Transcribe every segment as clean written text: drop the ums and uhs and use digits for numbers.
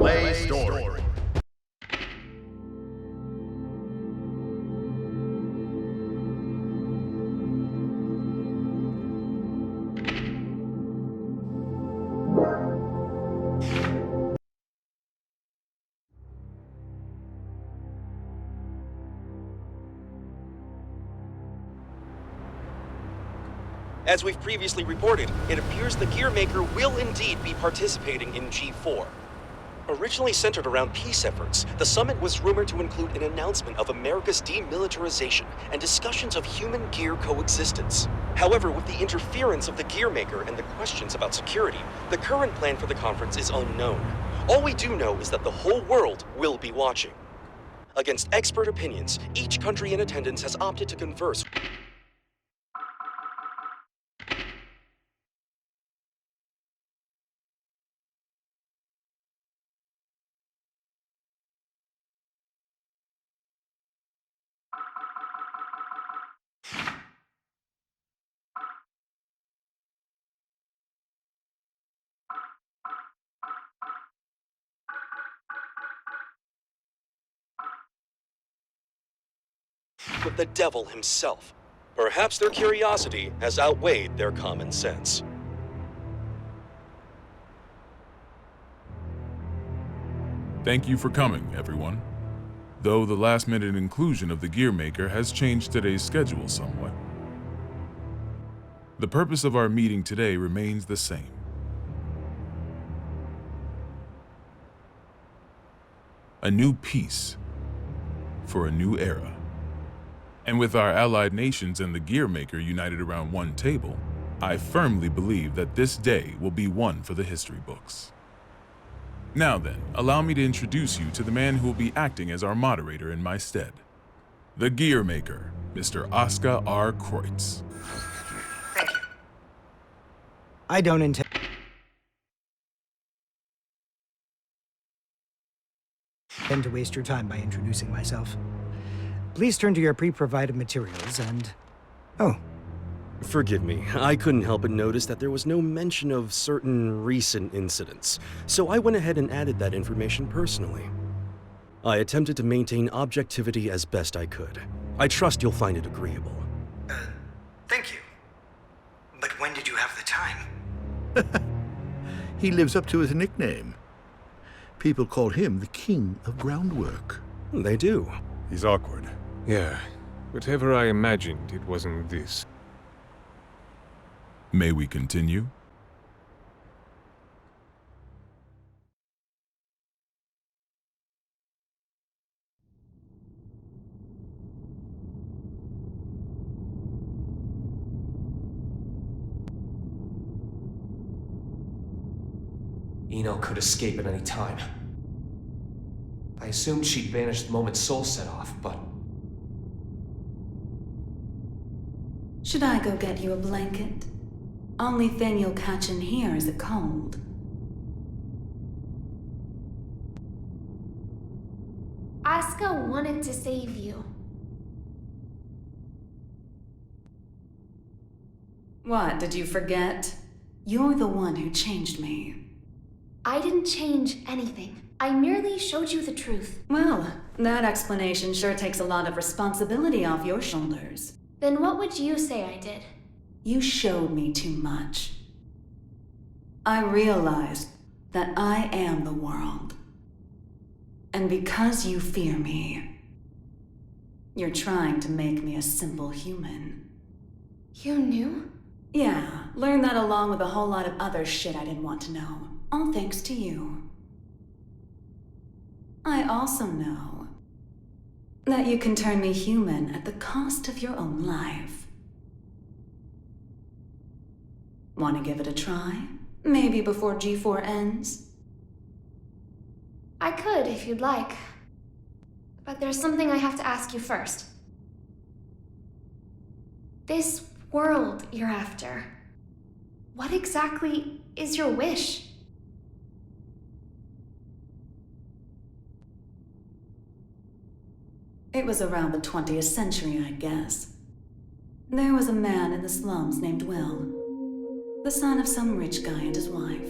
Play story. As we've previously reported, it appears the Gearmaker will indeed be participating in G4. Originally centered around peace efforts, the summit was rumored to include an announcement of America's demilitarization and discussions of human-gear coexistence. However, with the interference of the Gearmaker and the questions about security, the current plan for the conference is unknown. All we do know is that the whole world will be watching. Against expert opinions, each country in attendance has opted to converse with the devil himself. Perhaps their curiosity has outweighed their common sense. Thank you for coming, everyone. Though the last-minute inclusion of the Gearmaker has changed today's schedule somewhat. The purpose of our meeting today remains the same. A new peace for a new era. And with our allied nations and the Gearmaker united around one table, I firmly believe that this day will be one for the history books. Now then, allow me to introduce you to the man who will be acting as our moderator in my stead. The Gearmaker, Mr. Oscar R. Kreutz. Thank you. I don't intend to waste your time by introducing myself. Please turn to your pre-provided materials and... Oh. Forgive me, I couldn't help but notice that there was no mention of certain recent incidents, so I went ahead and added that information personally. I attempted to maintain objectivity as best I could. I trust you'll find it agreeable. Thank you. But when did you have the time? He lives up to his nickname. People call him the King of Groundwork. They do. He's awkward. Yeah, whatever I imagined, it wasn't this. May we continue? Eno could escape at any time. I assumed she'd vanished the moment Soul set off, but... Should I go get you a blanket? Only thing you'll catch in here is a cold. Asuka wanted to save you. What, did you forget? You're the one who changed me. I didn't change anything. I merely showed you the truth. Well, that explanation sure takes a lot of responsibility off your shoulders. Then what would you say I did? You showed me too much. I realized that I am the world. And because you fear me, you're trying to make me a simple human. You knew? Yeah, learned that along with a whole lot of other shit I didn't want to know. All thanks to you. I also know that you can turn me human at the cost of your own life. Want to give it a try? Maybe before G4 ends? I could, if you'd like. But there's something I have to ask you first. This world you're after, what exactly is your wish? It was around the 20th century, I guess. There was a man in the slums named Will, the son of some rich guy and his wife.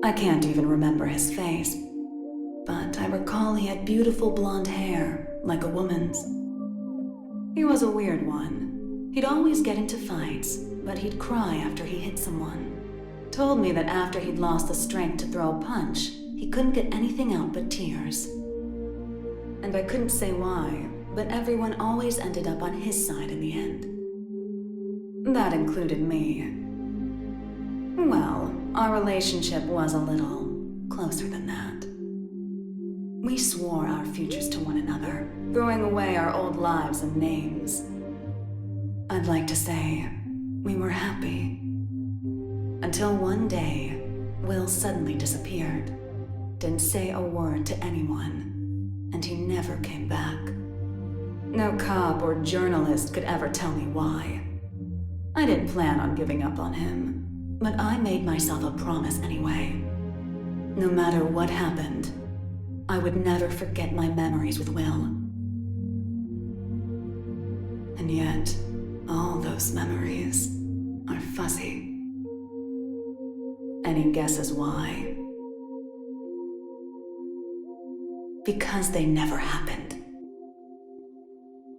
I can't even remember his face, but I recall he had beautiful blonde hair, like a woman's. He was a weird one. He'd always get into fights, but he'd cry after he hit someone. Told me that after he'd lost the strength to throw a punch, he couldn't get anything out but tears. And I couldn't say why, but everyone always ended up on his side in the end. That included me. Well, our relationship was a little closer than that. We swore our futures to one another, throwing away our old lives and names. I'd like to say we were happy. Until one day, Will suddenly disappeared. Didn't say a word to anyone, and he never came back. No cop or journalist could ever tell me why. I didn't plan on giving up on him, but I made myself a promise anyway. No matter what happened, I would never forget my memories with Will. And yet, all those memories are fuzzy. Any guesses why? Because they never happened.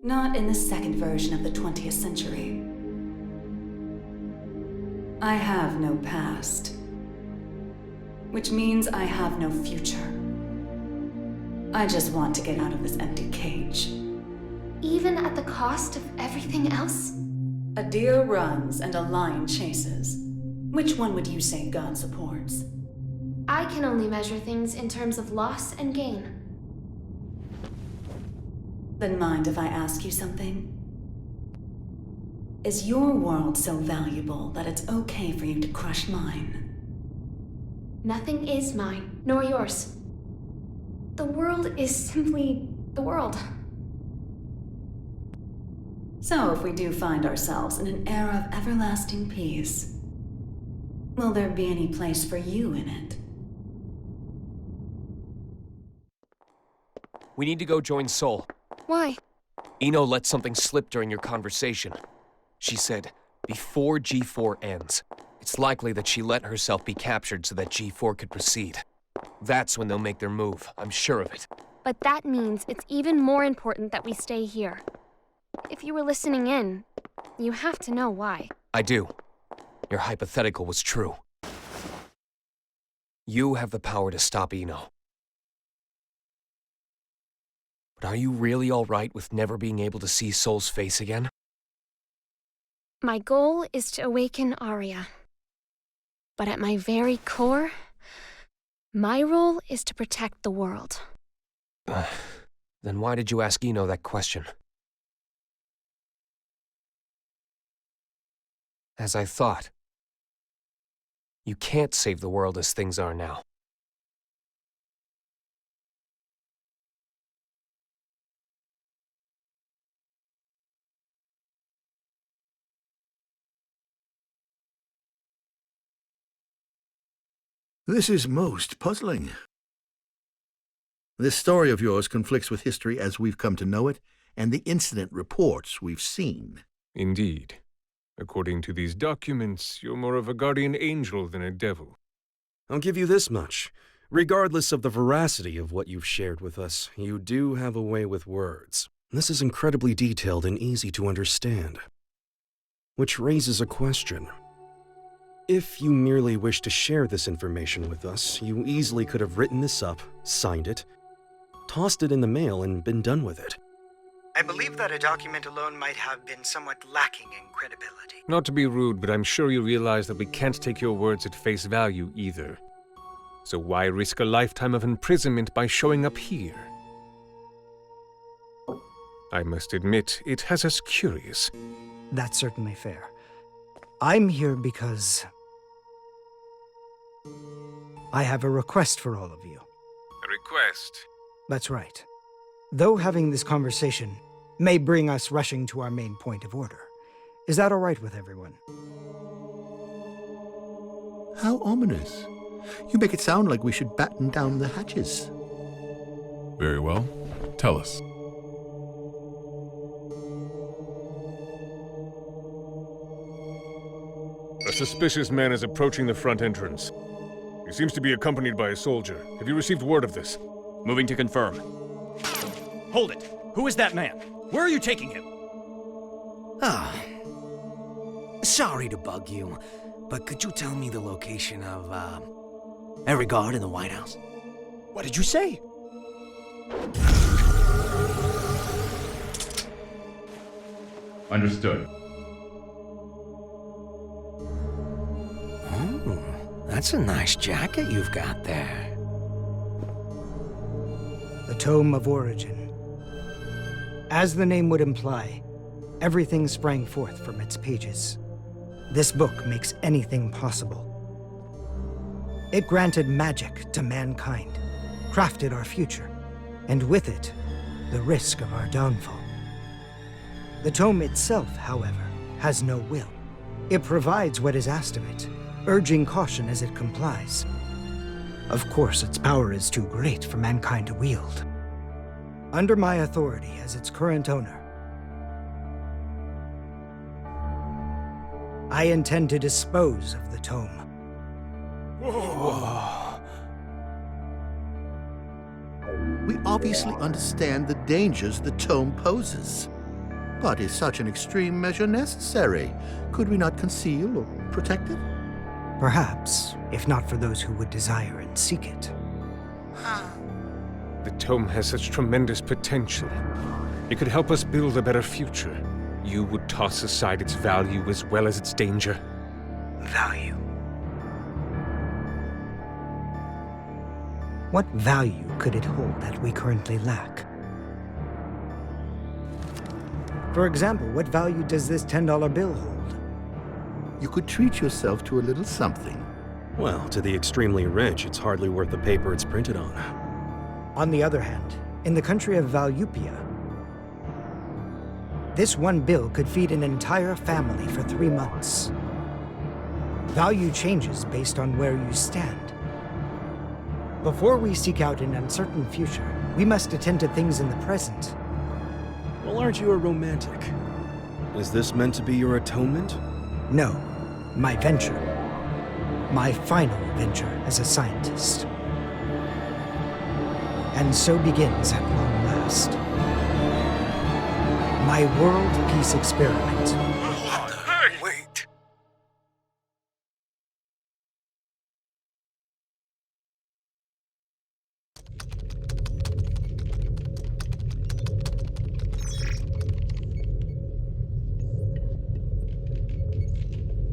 Not in the second version of the 20th century. I have no past, which means I have no future. I just want to get out of this empty cage. Even at the cost of everything else? A deer runs and a lion chases. Which one would you say God supports? I can only measure things in terms of loss and gain. Then mind if I ask you something? Is your world so valuable that it's okay for you to crush mine? Nothing is mine, nor yours. The world is simply the world. So if we do find ourselves in an era of everlasting peace, will there be any place for you in it? We need to go join Sol. Why? Eno let something slip during your conversation. She said, before G4 ends. It's likely that she let herself be captured so that G4 could proceed. That's when they'll make their move, I'm sure of it. But that means it's even more important that we stay here. If you were listening in, you have to know why. I do. Your hypothetical was true. You have the power to stop Eno. But are you really all right with never being able to see Sol's face again? My goal is to awaken Arya. But at my very core, my role is to protect the world. Then why did you ask Eno that question? As I thought, you can't save the world as things are now. This is most puzzling. This story of yours conflicts with history as we've come to know it, and the incident reports we've seen. Indeed. According to these documents, you're more of a guardian angel than a devil. I'll give you this much. Regardless of the veracity of what you've shared with us, you do have a way with words. This is incredibly detailed and easy to understand. Which raises a question. If you merely wish to share this information with us, you easily could have written this up, signed it, tossed it in the mail, and been done with it. I believe that a document alone might have been somewhat lacking in credibility. Not to be rude, but I'm sure you realize that we can't take your words at face value either. So why risk a lifetime of imprisonment by showing up here? I must admit, it has us curious. That's certainly fair. I'm here because I have a request for all of you. A request? That's right. Though having this conversation may bring us rushing to our main point of order, is that all right with everyone? How ominous. You make it sound like we should batten down the hatches. Very well. Tell us. A suspicious man is approaching the front entrance. He seems to be accompanied by a soldier. Have you received word of this? Moving to confirm. Hold it! Who is that man? Where are you taking him? Ah. Sorry to bug you, but could you tell me the location of, every guard in the White House? What did you say? Understood. Oh, that's a nice jacket you've got there. The Tome of Origin. As the name would imply, everything sprang forth from its pages. This book makes anything possible. It granted magic to mankind, crafted our future, and with it, the risk of our downfall. The tome itself, however, has no will. It provides what is asked of it, urging caution as it complies. Of course, its power is too great for mankind to wield. Under my authority as its current owner, I intend to dispose of the tome. We obviously understand the dangers the tome poses. But is such an extreme measure necessary? Could we not conceal or protect it? Perhaps, if not for those who would desire and seek it. The tome has such tremendous potential. It could help us build a better future. You would toss aside its value as well as its danger. Value. What value could it hold that we currently lack? For example, what value does this $10 bill hold? You could treat yourself to a little something. Well, to the extremely rich, it's hardly worth the paper it's printed on. On the other hand, in the country of Valyupia, this one bill could feed an entire family for 3 months. Value changes based on where you stand. Before we seek out an uncertain future, we must attend to things in the present. Well, aren't you a romantic? Is this meant to be your atonement? No, my venture. My final venture as a scientist. And so begins at long last. My world peace experiment. Wait.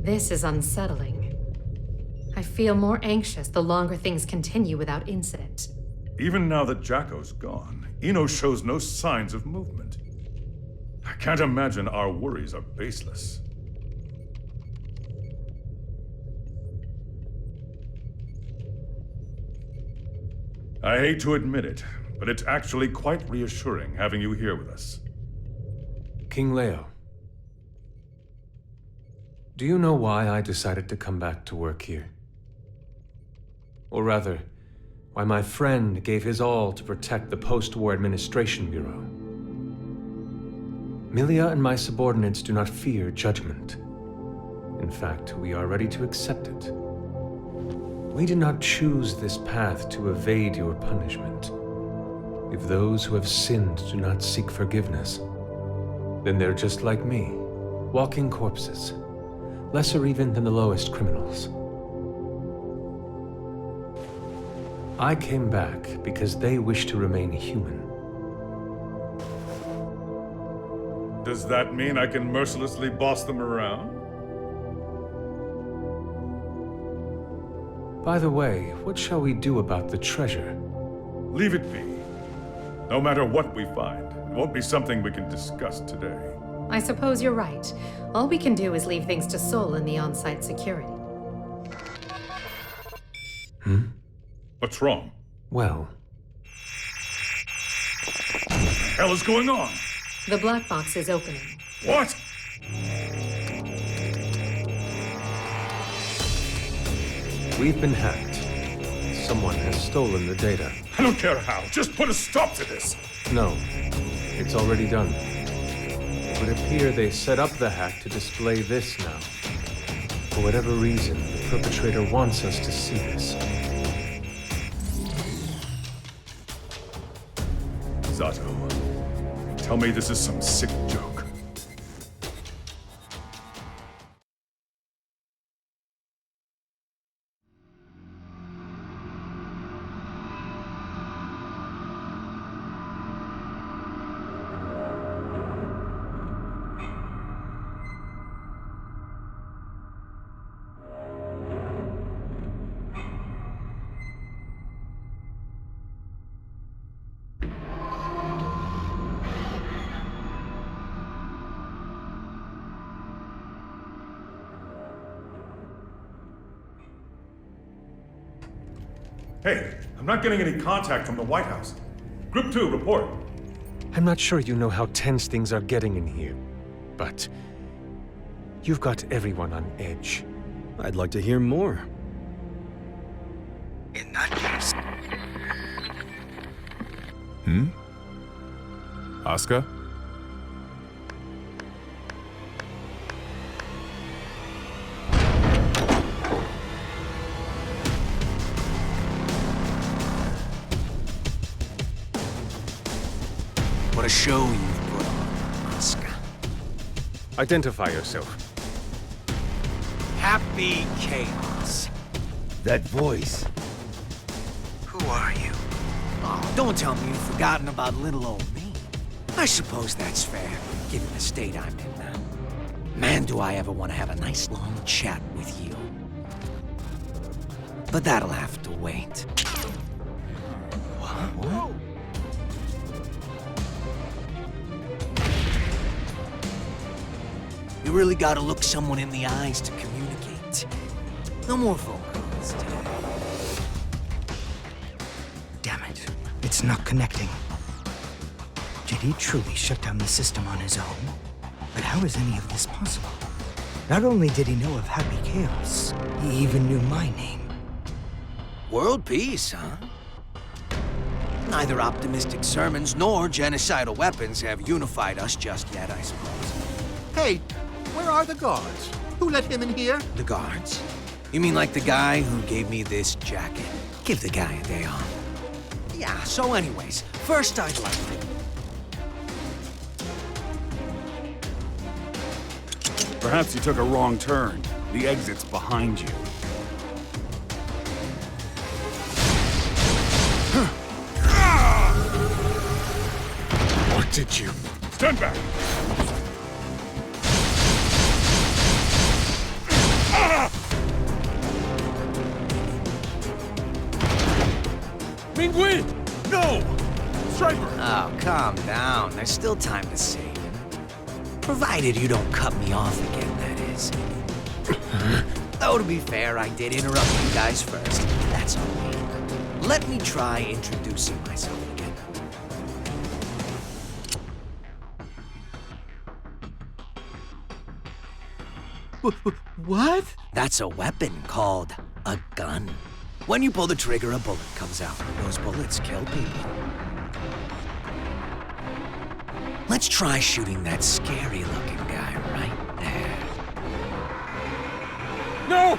This is unsettling. I feel more anxious the longer things continue without incident. Even now that Jacko's gone, Eno shows no signs of movement. I can't imagine our worries are baseless. I hate to admit it, but it's actually quite reassuring having you here with us. King Leo, do you know why I decided to come back to work here? Or rather, why my friend gave his all to protect the Post-War Administration Bureau? Milia and my subordinates do not fear judgment. In fact, we are ready to accept it. We did not choose this path to evade your punishment. If those who have sinned do not seek forgiveness, then they're just like me, walking corpses, lesser even than the lowest criminals. I came back because they wish to remain human. Does that mean I can mercilessly boss them around? By the way, what shall we do about the treasure? Leave it be. No matter what we find, it won't be something we can discuss today. I suppose you're right. All we can do is leave things to Sol and the on-site security. What's wrong? Well, What the hell is going on? The black box is opening. What? we've been hacked. Someone has stolen the data. I don't care how. Just put a stop to this. No, it's already done. It would appear they set up the hack to display this now. For whatever reason, the perpetrator wants us to see this. Sato. Tell me this is some sick joke. Hey, I'm not getting any contact from the White House. Group 2, report. I'm not sure you know how tense things are getting in here, but you've got everyone on edge. I'd like to hear more. In that case... Asuka? What a show you've put on, Asuka. Identify yourself. Happy Chaos. That voice. Who are you? Oh, don't tell me you've forgotten about little old me. I suppose that's fair, given the state I'm in now. Man, do I ever want to have a nice long chat with you. But that'll have to wait. What? You really gotta look someone in the eyes to communicate. No more phone calls today. Damn it. It's not connecting. Did he truly shut down the system on his own? But how is any of this possible? Not only did he know of Happy Chaos, he even knew my name. World peace, huh? Neither optimistic sermons nor genocidal weapons have unified us just yet, I suppose. Hey, where are the guards? Who let him in here? The guards? You mean like the guy who gave me this jacket? Give the guy a day off. Yeah, so anyways, first I'd like to... Perhaps you took a wrong turn. The exit's behind you. What did you... Stand back! Ming-Wi! No! Striper! Oh, calm down. There's still time to save. Provided you don't cut me off again, that is. Though, to be fair, I did interrupt you guys first. That's all right. Let me try introducing myself again. What? That's a weapon called a gun. When you pull the trigger, a bullet comes out. Those bullets kill people. Let's try shooting that scary-looking guy right there. No!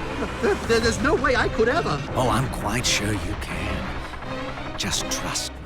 There's no way I could ever. Oh, I'm quite sure you can. Just trust me.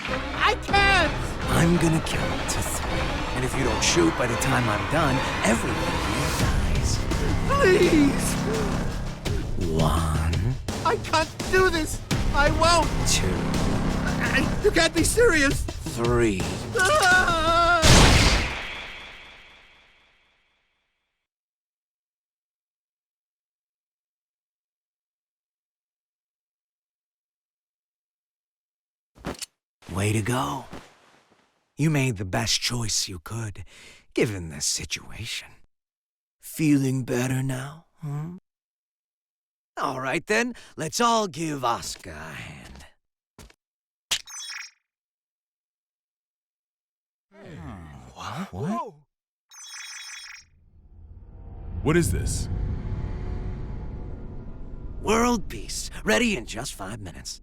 I can't! I'm gonna count to 3. And if you don't shoot by the time I'm done, everyone here dies. Please! 1, I can't do this! I won't! 2, You can't be serious! 3. Ah! Way to go. You made the best choice you could, given the situation. Feeling better now, huh? All right then, let's all give Oscar a hand. What? What is this? World peace, ready in just 5 minutes.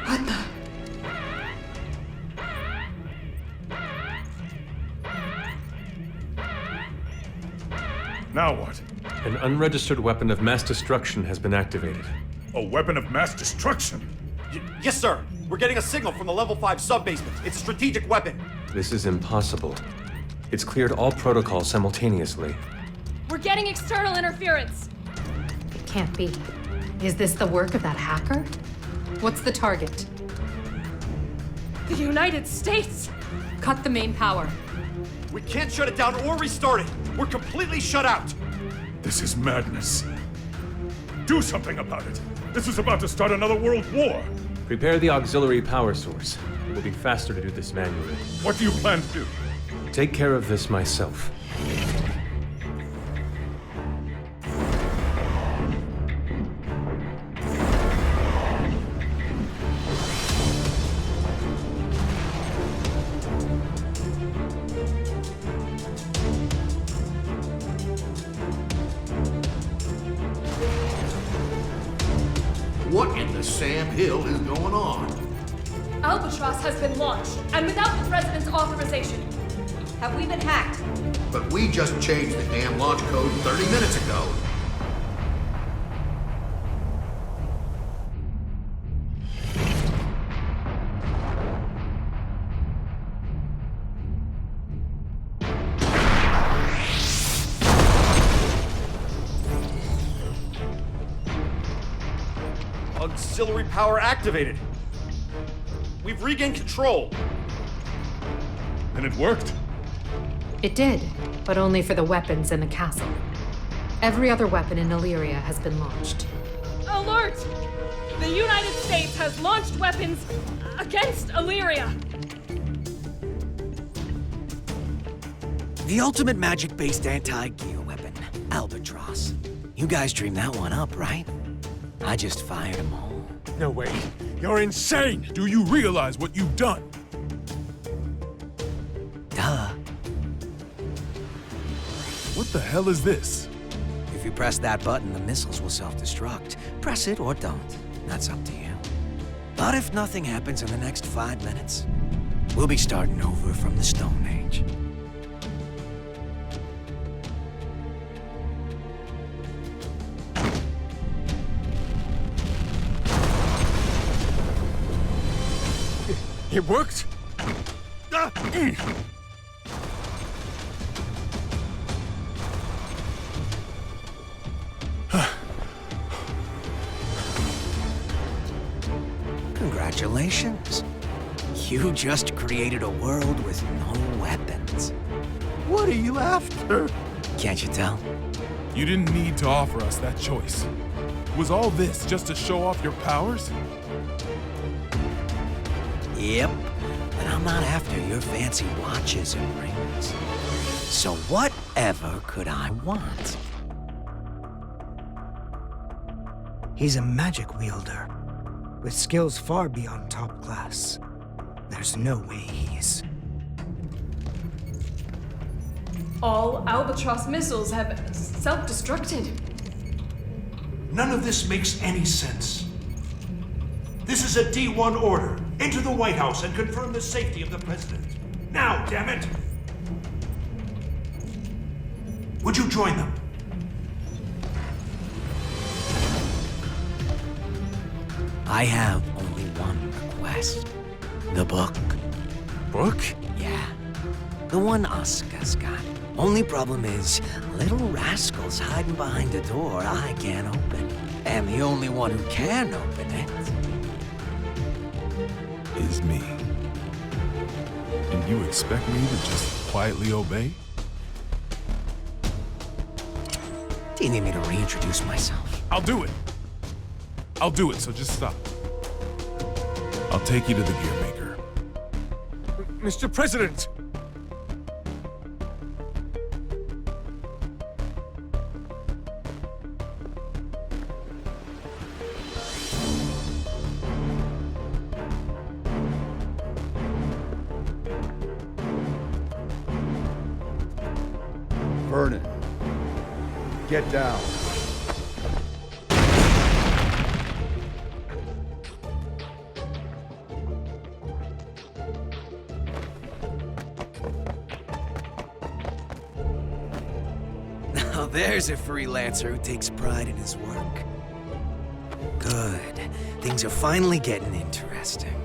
What the? Now what? An unregistered weapon of mass destruction has been activated. A weapon of mass destruction? Yes, sir. We're getting a signal from the level 5 sub-basement. It's a strategic weapon. This is impossible. It's cleared all protocols simultaneously. We're getting external interference. It can't be. Is this the work of that hacker? What's the target? The United States! Cut the main power. We can't shut it down or restart it. We're completely shut out. This is madness. Do something about it. This is about to start another world war. Prepare the auxiliary power source. It will be faster to do this manually. What do you plan to do? Take care of this myself. What in the Sam Hill is going on? Albatross has been launched, and without the President's authorization. Have we been hacked? But we just changed the damn launch code 30 minutes ago. Auxiliary power activated. We've regained control. And it worked? It did, but only for the weapons in the castle. Every other weapon in Illyria has been launched. Alert! The United States has launched weapons against Illyria. The ultimate magic-based anti-gear weapon, Albatross. You guys dreamed that one up, right? I just fired them all. No way. You're insane! Do you realize what you've done? Duh. What the hell is this? If you press that button, the missiles will self-destruct. Press it or don't. That's up to you. But if nothing happens in the next 5 minutes, we'll be starting over from the Stone Age. It worked? Congratulations. You just created a world with no weapons. What are you after? Can't you tell? You didn't need to offer us that choice. Was all this just to show off your powers? Yep. But I'm not after your fancy watches and rings. So whatever could I want? He's a magic wielder, with skills far beyond top class. There's no way he's... All Albatross missiles have self-destructed. None of this makes any sense. This is a D1 order. Enter the White House and confirm the safety of the president. Now, damn it! Would you join them? I have only one request. The book. Book? Yeah. The one Asuka's got. Only problem is, little rascal's hiding behind a door I can't open. And the only one who can open it is me. And you expect me to just quietly obey? Do you need me to reintroduce myself? I'll do it. I'll do it, so just stop. I'll take you to the gear maker. Mr. President! Vernon, get down. Now there's a freelancer who takes pride in his work. Good. Things are finally getting interesting.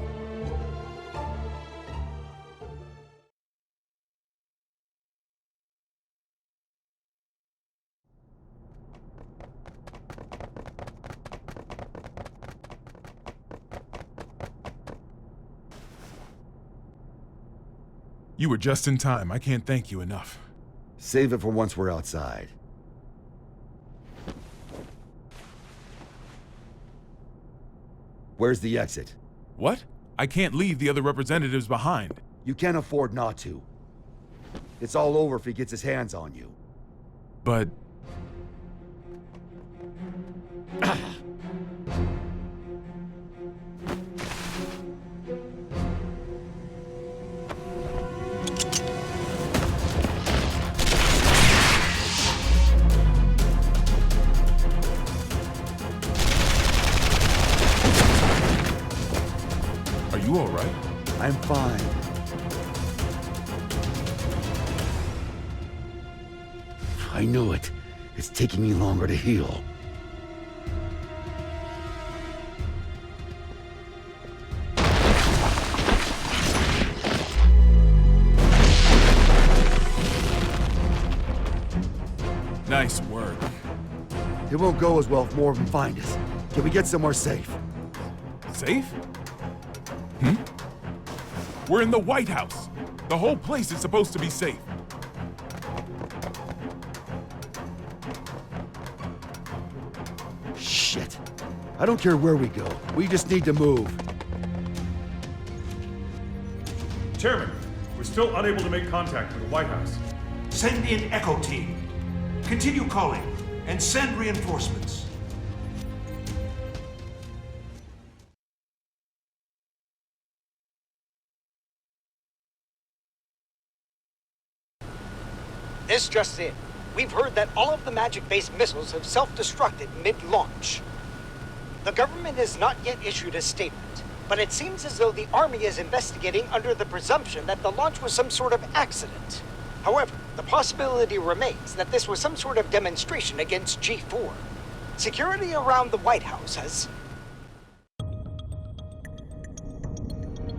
You were just in time. I can't thank you enough. Save it for once we're outside. Where's the exit? What? I can't leave the other representatives behind. You can't afford not to. It's all over if he gets his hands on you. But... Are you all right? I'm fine. I knew it. It's taking me longer to heal. Nice work. It won't go as well if more of them find us. Can we get somewhere safe? Safe? We're in the White House. The whole place is supposed to be safe. Shit. I don't care where we go. We just need to move. Chairman, we're still unable to make contact with the White House. Send in Echo Team. Continue calling and send reinforcements. This just in. We've heard that all of the magic-based missiles have self-destructed mid-launch. The government has not yet issued a statement, but it seems as though the Army is investigating under the presumption that the launch was some sort of accident. However, the possibility remains that this was some sort of demonstration against G4. Security around the White House has...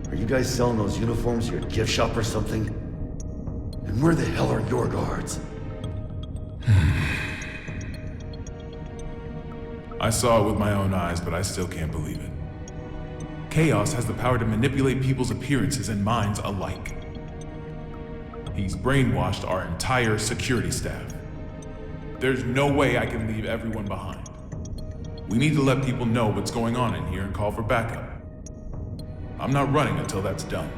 Are you guys selling those uniforms to your gift shop or something? And where the hell are your guards? I saw it with my own eyes, but I still can't believe it. Chaos has the power to manipulate people's appearances and minds alike. He's brainwashed our entire security staff. There's no way I can leave everyone behind. We need to let people know what's going on in here and call for backup. I'm not running until that's done.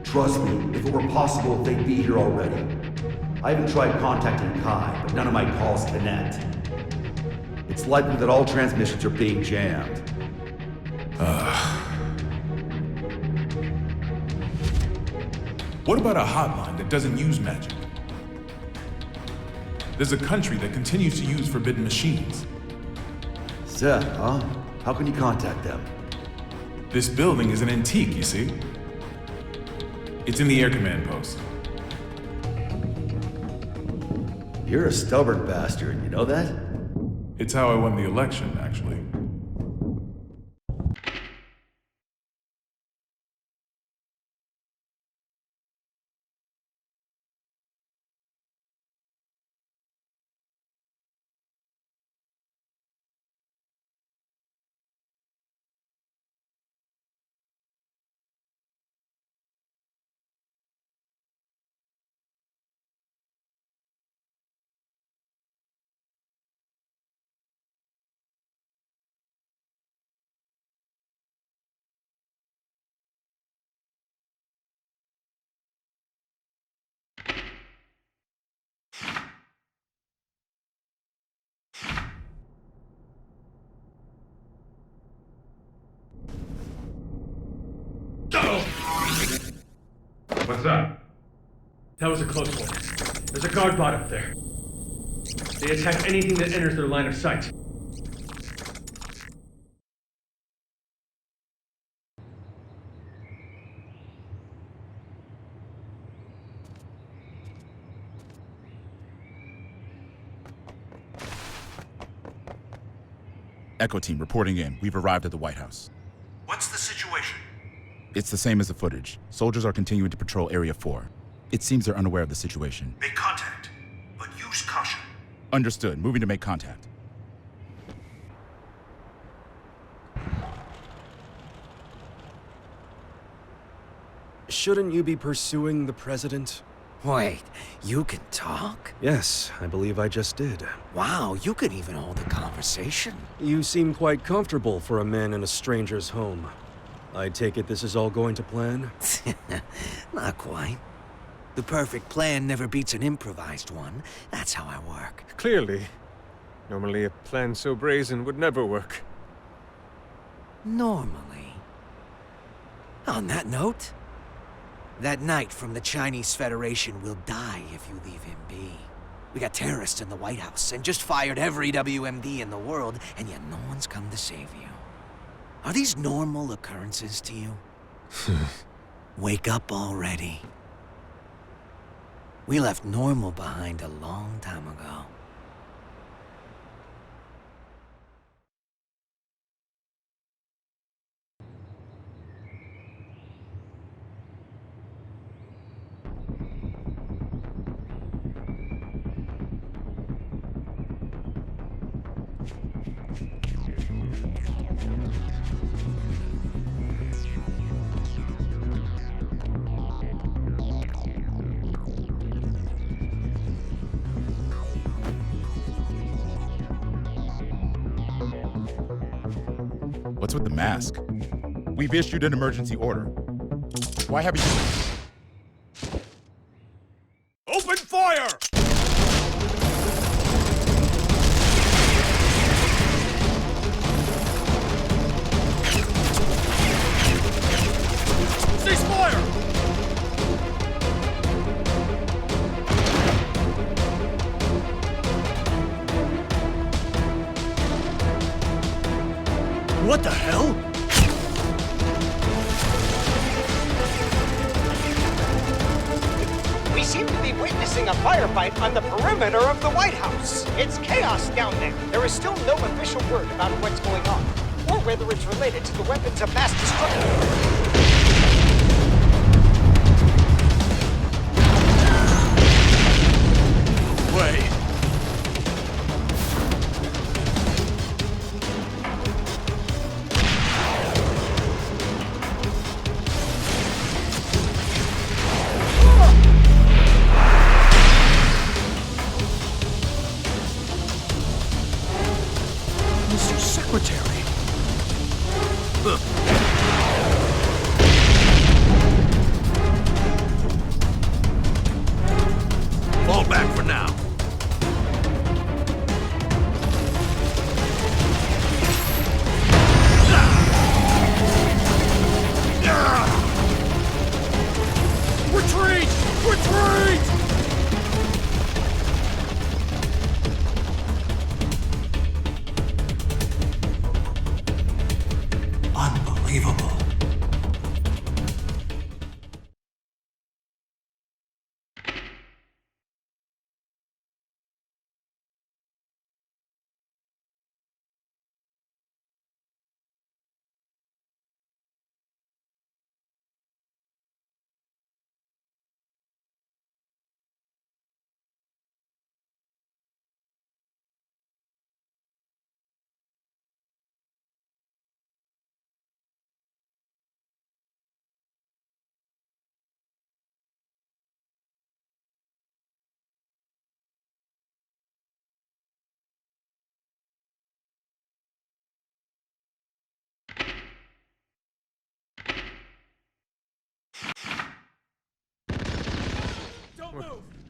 Trust me, if it were possible, they'd be here already. I haven't tried contacting Kai, but none of my calls connect. It's likely that all transmissions are being jammed. What about a hotline that doesn't use magic? There's a country that continues to use forbidden machines. Seth, huh? How can you contact them? This building is an antique, you see? It's in the air command post. You're a stubborn bastard, you know that? It's how I won the election, actually. What's up? That was a close one. There's a guard bot up there. They attack anything that enters their line of sight. Echo Team reporting in. We've arrived at the White House. What's the situation? It's the same as the footage. Soldiers are continuing to patrol Area 4. It seems they're unaware of the situation. Make contact, but use caution. Understood. Moving to make contact. Shouldn't you be pursuing the president? Wait, you can talk? Yes, I believe I just did. Wow, you could even hold a conversation. You seem quite comfortable for a man in a stranger's home. I take it this is all going to plan? Not quite. The perfect plan never beats an improvised one. That's how I work. Clearly. Normally a plan so brazen would never work. Normally. On that note, that knight from the Chinese Federation will die if you leave him be. We got terrorists in the White House and just fired every WMD in the world, and yet no one's come to save you. Are these normal occurrences to you? Wake up already. We left normal behind a long time ago. What's with the mask? We've issued an emergency order. Why haven't you... Open fire! Cease fire! What the hell? We seem to be witnessing a firefight on the perimeter of the White House. It's chaos down there. There is still no official word about what's going on, or whether it's related to the weapons of mass destruction. Wait. Mr. Secretary.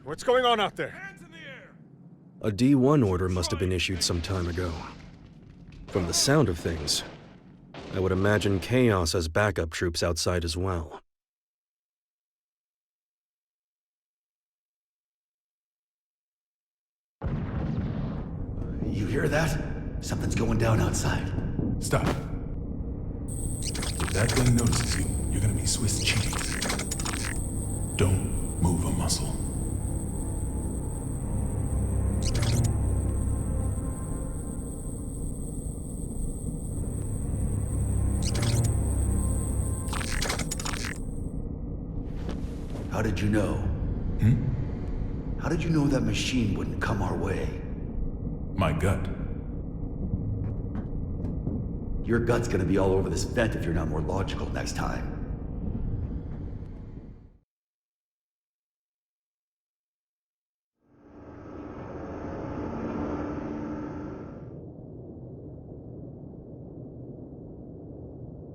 What's going on out there? A D1 order must have been issued some time ago. From the sound of things, I would imagine Chaos has backup troops outside as well. You hear that? Something's going down outside. Stop. If that thing notices you, you're gonna be Swiss cheese. Don't move a muscle. How did you know? How did you know that machine wouldn't come our way? My gut. Your gut's gonna be all over this vent if you're not more logical next time.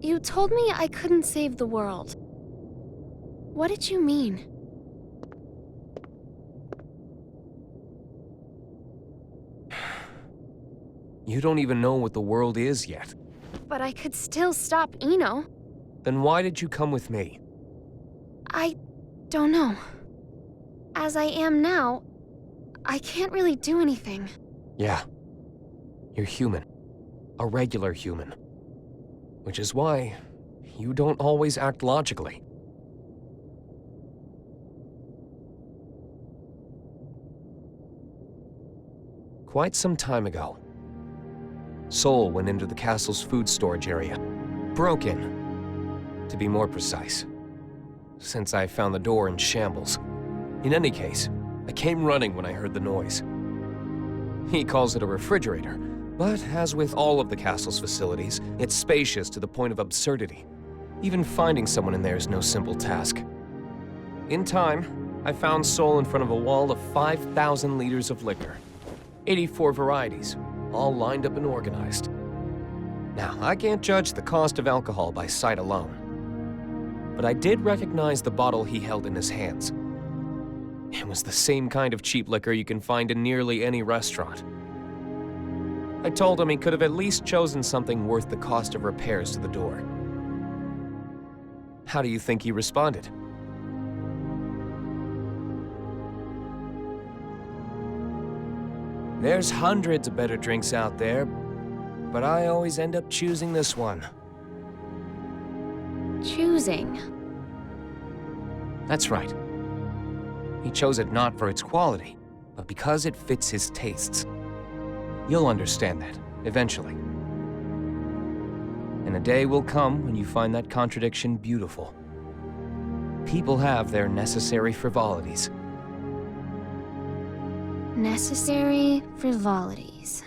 You told me I couldn't save the world. What did you mean? You don't even know what the world is yet. But I could still stop Eno. Then why did you come with me? I don't know. As I am now, I can't really do anything. Yeah. You're human. A regular human. Which is why you don't always act logically. Quite some time ago, Sol went into the castle's food storage area. Broke in, to be more precise, since I found the door in shambles. In any case, I came running when I heard the noise. He calls it a refrigerator, but as with all of the castle's facilities, it's spacious to the point of absurdity. Even finding someone in there is no simple task. In time, I found Sol in front of a wall of 5,000 liters of liquor. 84 varieties, all lined up and organized. Now, I can't judge the cost of alcohol by sight alone, but I did recognize the bottle he held in his hands. It was the same kind of cheap liquor you can find in nearly any restaurant. I told him he could have at least chosen something worth the cost of repairs to the door. How do you think he responded? There's hundreds of better drinks out there, but I always end up choosing this one. Choosing? That's right. He chose it not for its quality, but because it fits his tastes. You'll understand that, eventually. And a day will come when you find that contradiction beautiful. People have their necessary frivolities. Necessary frivolities.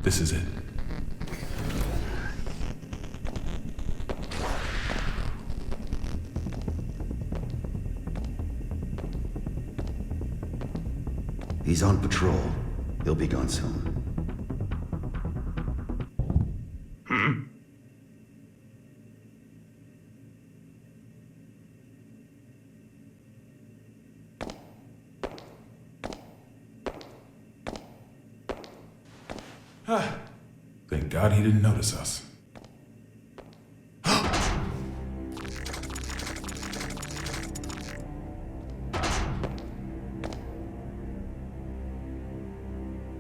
This is it. He's on patrol. He'll be gone soon. Thank God he didn't notice us.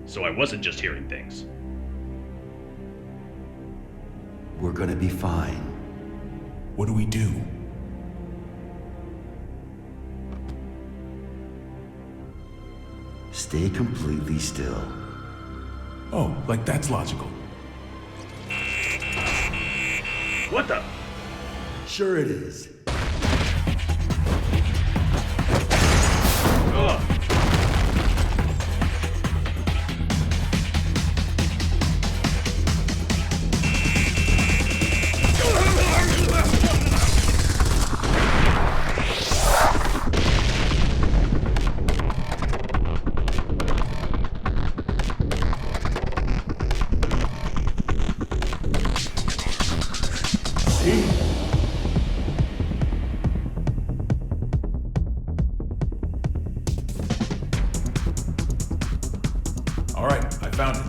So I wasn't just hearing things. We're gonna be fine. What do we do? Stay completely still. Oh, like that's logical. What the? Sure it is. he? All right, I found it.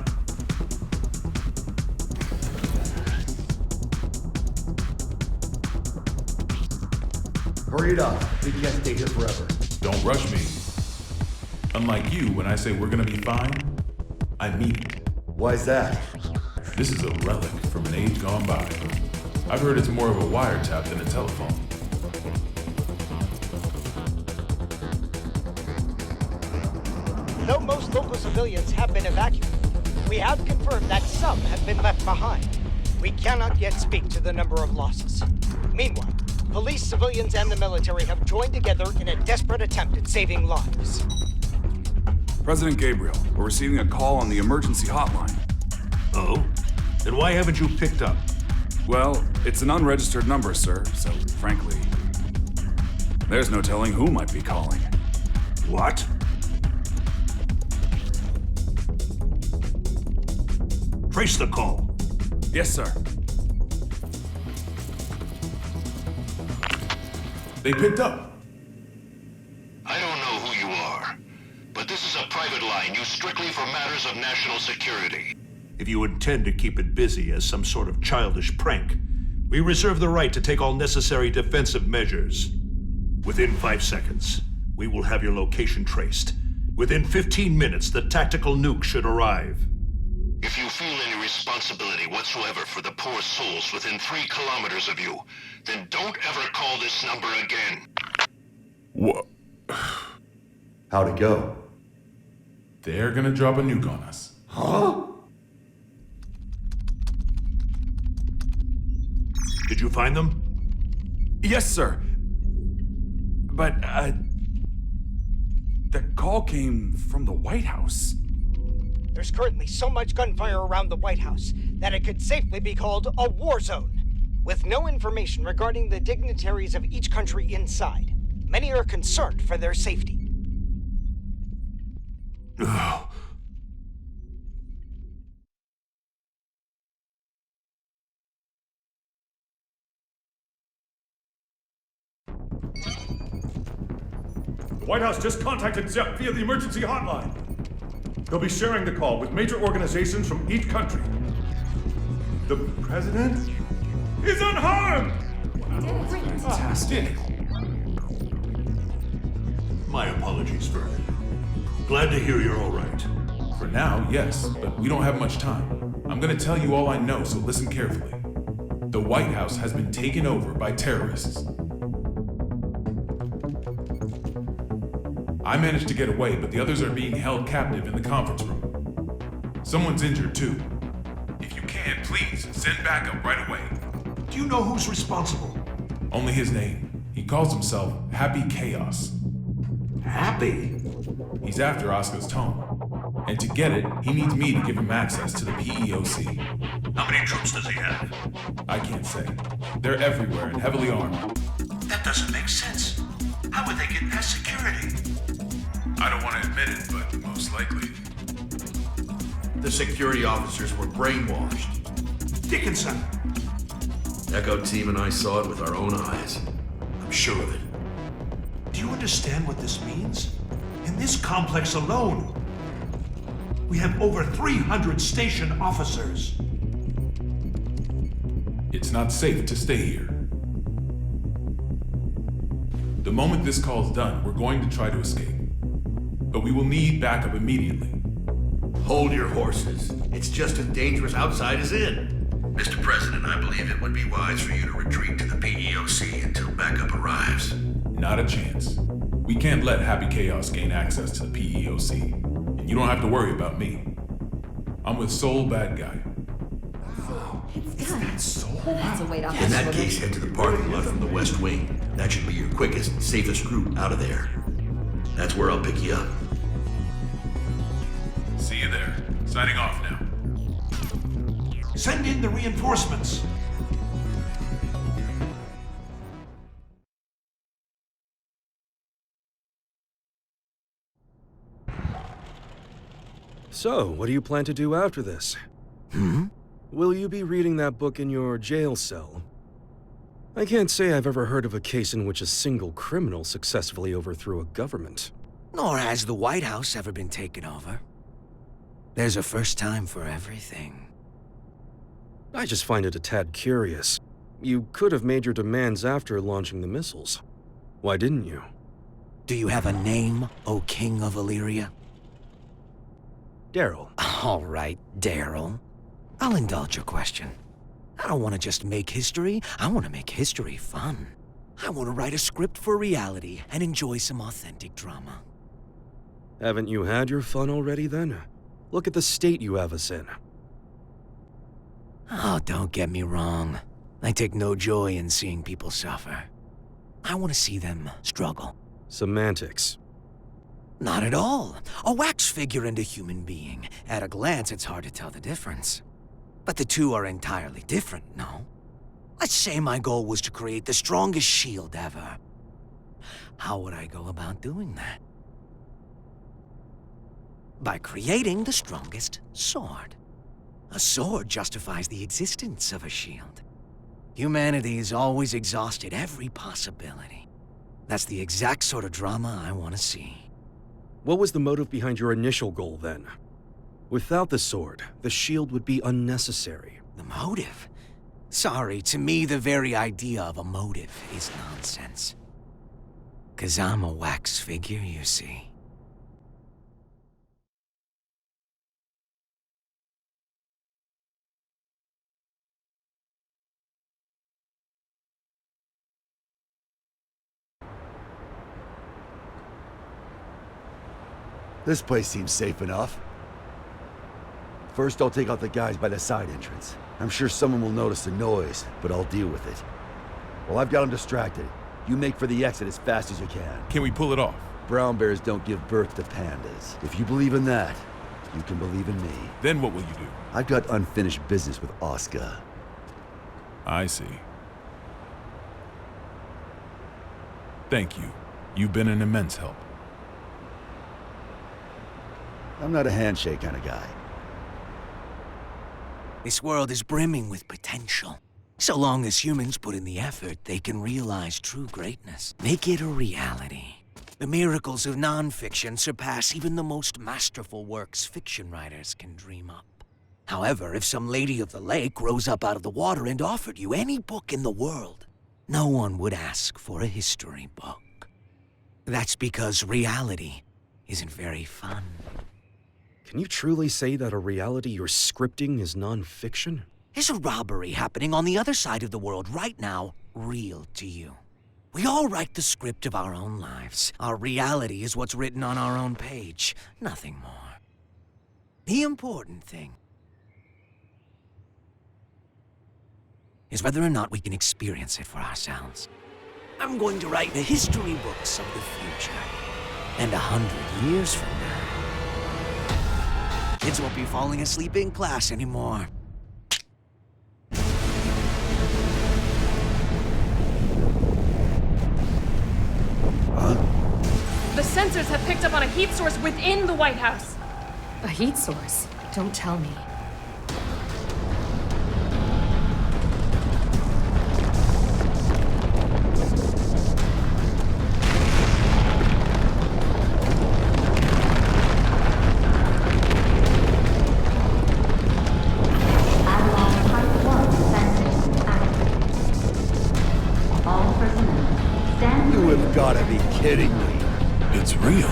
Hurry it up. We can't stay here forever. Don't rush me. Unlike you, when I say we're gonna be fine, I mean it. Why's that? This is a relic from an age gone by. I've heard it's more of a wiretap than a telephone. Though most local civilians have been evacuated, we have confirmed that some have been left behind. We cannot yet speak to the number of losses. Meanwhile, police, civilians, and the military have joined together in a desperate attempt at saving lives. President Gabriel, we're receiving a call on the emergency hotline. Oh? Then why haven't you picked up? Well, it's an unregistered number, sir, so frankly, there's no telling who might be calling. What? Trace the call. Yes, sir. They picked up. I don't know who you are, but this is a private line used strictly for matters of national security. If you intend to keep it busy as some sort of childish prank, we reserve the right to take all necessary defensive measures. Within 5 seconds, we will have your location traced. Within 15 minutes, the tactical nuke should arrive. If you feel any responsibility whatsoever for the poor souls within 3 kilometers of you, then don't ever call this number again. What? How'd it go? They're gonna drop a nuke on us. Huh? Did you find them? Yes, sir. But, the call came from the White House. There's currently so much gunfire around the White House that it could safely be called a war zone. With no information regarding the dignitaries of each country inside, many are concerned for their safety. Ugh. The White House just contacted Zepp via the emergency hotline. They'll be sharing the call with major organizations from each country. The president is unharmed! Fantastic. My apologies, Vernon. Glad to hear you're all right. For now, yes, but we don't have much time. I'm gonna tell you all I know, so listen carefully. The White House has been taken over by terrorists. I managed to get away, but the others are being held captive in the conference room. Someone's injured too. If you can, please send backup right away. Do you know who's responsible? Only his name. He calls himself Happy Chaos. Happy? He's after Asuka's tome. And to get it, he needs me to give him access to the PEOC. How many troops does he have? I can't say. They're everywhere and heavily armed. That doesn't make sense. How would they get past security? I don't want to admit it, but most likely. The security officers were brainwashed. Dickinson! Echo Team and I saw it with our own eyes. I'm sure of it. Do you understand what this means? In this complex alone, we have over 300 station officers. It's not safe to stay here. The moment this call's done, we're going to try to escape. But we will need backup immediately. Hold your horses. It's just as dangerous outside as in. Mr. President, I believe it would be wise for you to retreat to the PEOC until backup arrives. Not a chance. We can't let Happy Chaos gain access to the PEOC. And you don't have to worry about me. I'm with Soul Bad Guy. It's that Soul? That's a weight off In the that shoulder. case, head to the parking lot from the West Wing. That should be your quickest, safest route out of there. That's where I'll pick you up. See you there. Signing off now. Send in the reinforcements. So, what do you plan to do after this? Will you be reading that book in your jail cell? I can't say I've ever heard of a case in which a single criminal successfully overthrew a government. Nor has the White House ever been taken over. There's a first time for everything. I just find it a tad curious. You could have made your demands after launching the missiles. Why didn't you? Do you have a name, O King of Illyria? Daryl. All right, Daryl. I'll indulge your question. I don't want to just make history, I want to make history fun. I want to write a script for reality and enjoy some authentic drama. Haven't you had your fun already then? Look at the state you have us in. Oh, don't get me wrong. I take no joy in seeing people suffer. I want to see them struggle. Semantics. Not at all. A wax figure and a human being. At a glance, it's hard to tell the difference. But the two are entirely different, no? Let's say my goal was to create the strongest shield ever. How would I go about doing that? By creating the strongest sword. A sword justifies the existence of a shield. Humanity has always exhausted every possibility. That's the exact sort of drama I want to see. What was the motive behind your initial goal, then? Without the sword, the shield would be unnecessary. The motive? Sorry, to me the very idea of a motive is nonsense. 'Cause I'm a wax figure, you see. This place seems safe enough. First, I'll take out the guys by the side entrance. I'm sure someone will notice the noise, but I'll deal with it. While I've got them distracted, you make for the exit as fast as you can. Can we pull it off? Brown bears don't give birth to pandas. If you believe in that, you can believe in me. Then what will you do? I've got unfinished business with Oscar. I see. Thank you. You've been an immense help. I'm not a handshake kind of guy. This world is brimming with potential. So long as humans put in the effort, they can realize true greatness. Make it a reality. The miracles of nonfiction surpass even the most masterful works fiction writers can dream up. However, if some lady of the lake rose up out of the water and offered you any book in the world, no one would ask for a history book. That's because reality isn't very fun. Can you truly say that a reality you're scripting is non-fiction? Is a robbery happening on the other side of the world right now real to you? We all write the script of our own lives. Our reality is what's written on our own page, nothing more. The important thing is whether or not we can experience it for ourselves. I'm going to write the history books of the future. And 100 years from now, kids won't be falling asleep in class anymore. The sensors have picked up on a heat source within the White House. A heat source? Don't tell me. You have got to be kidding me. It's real.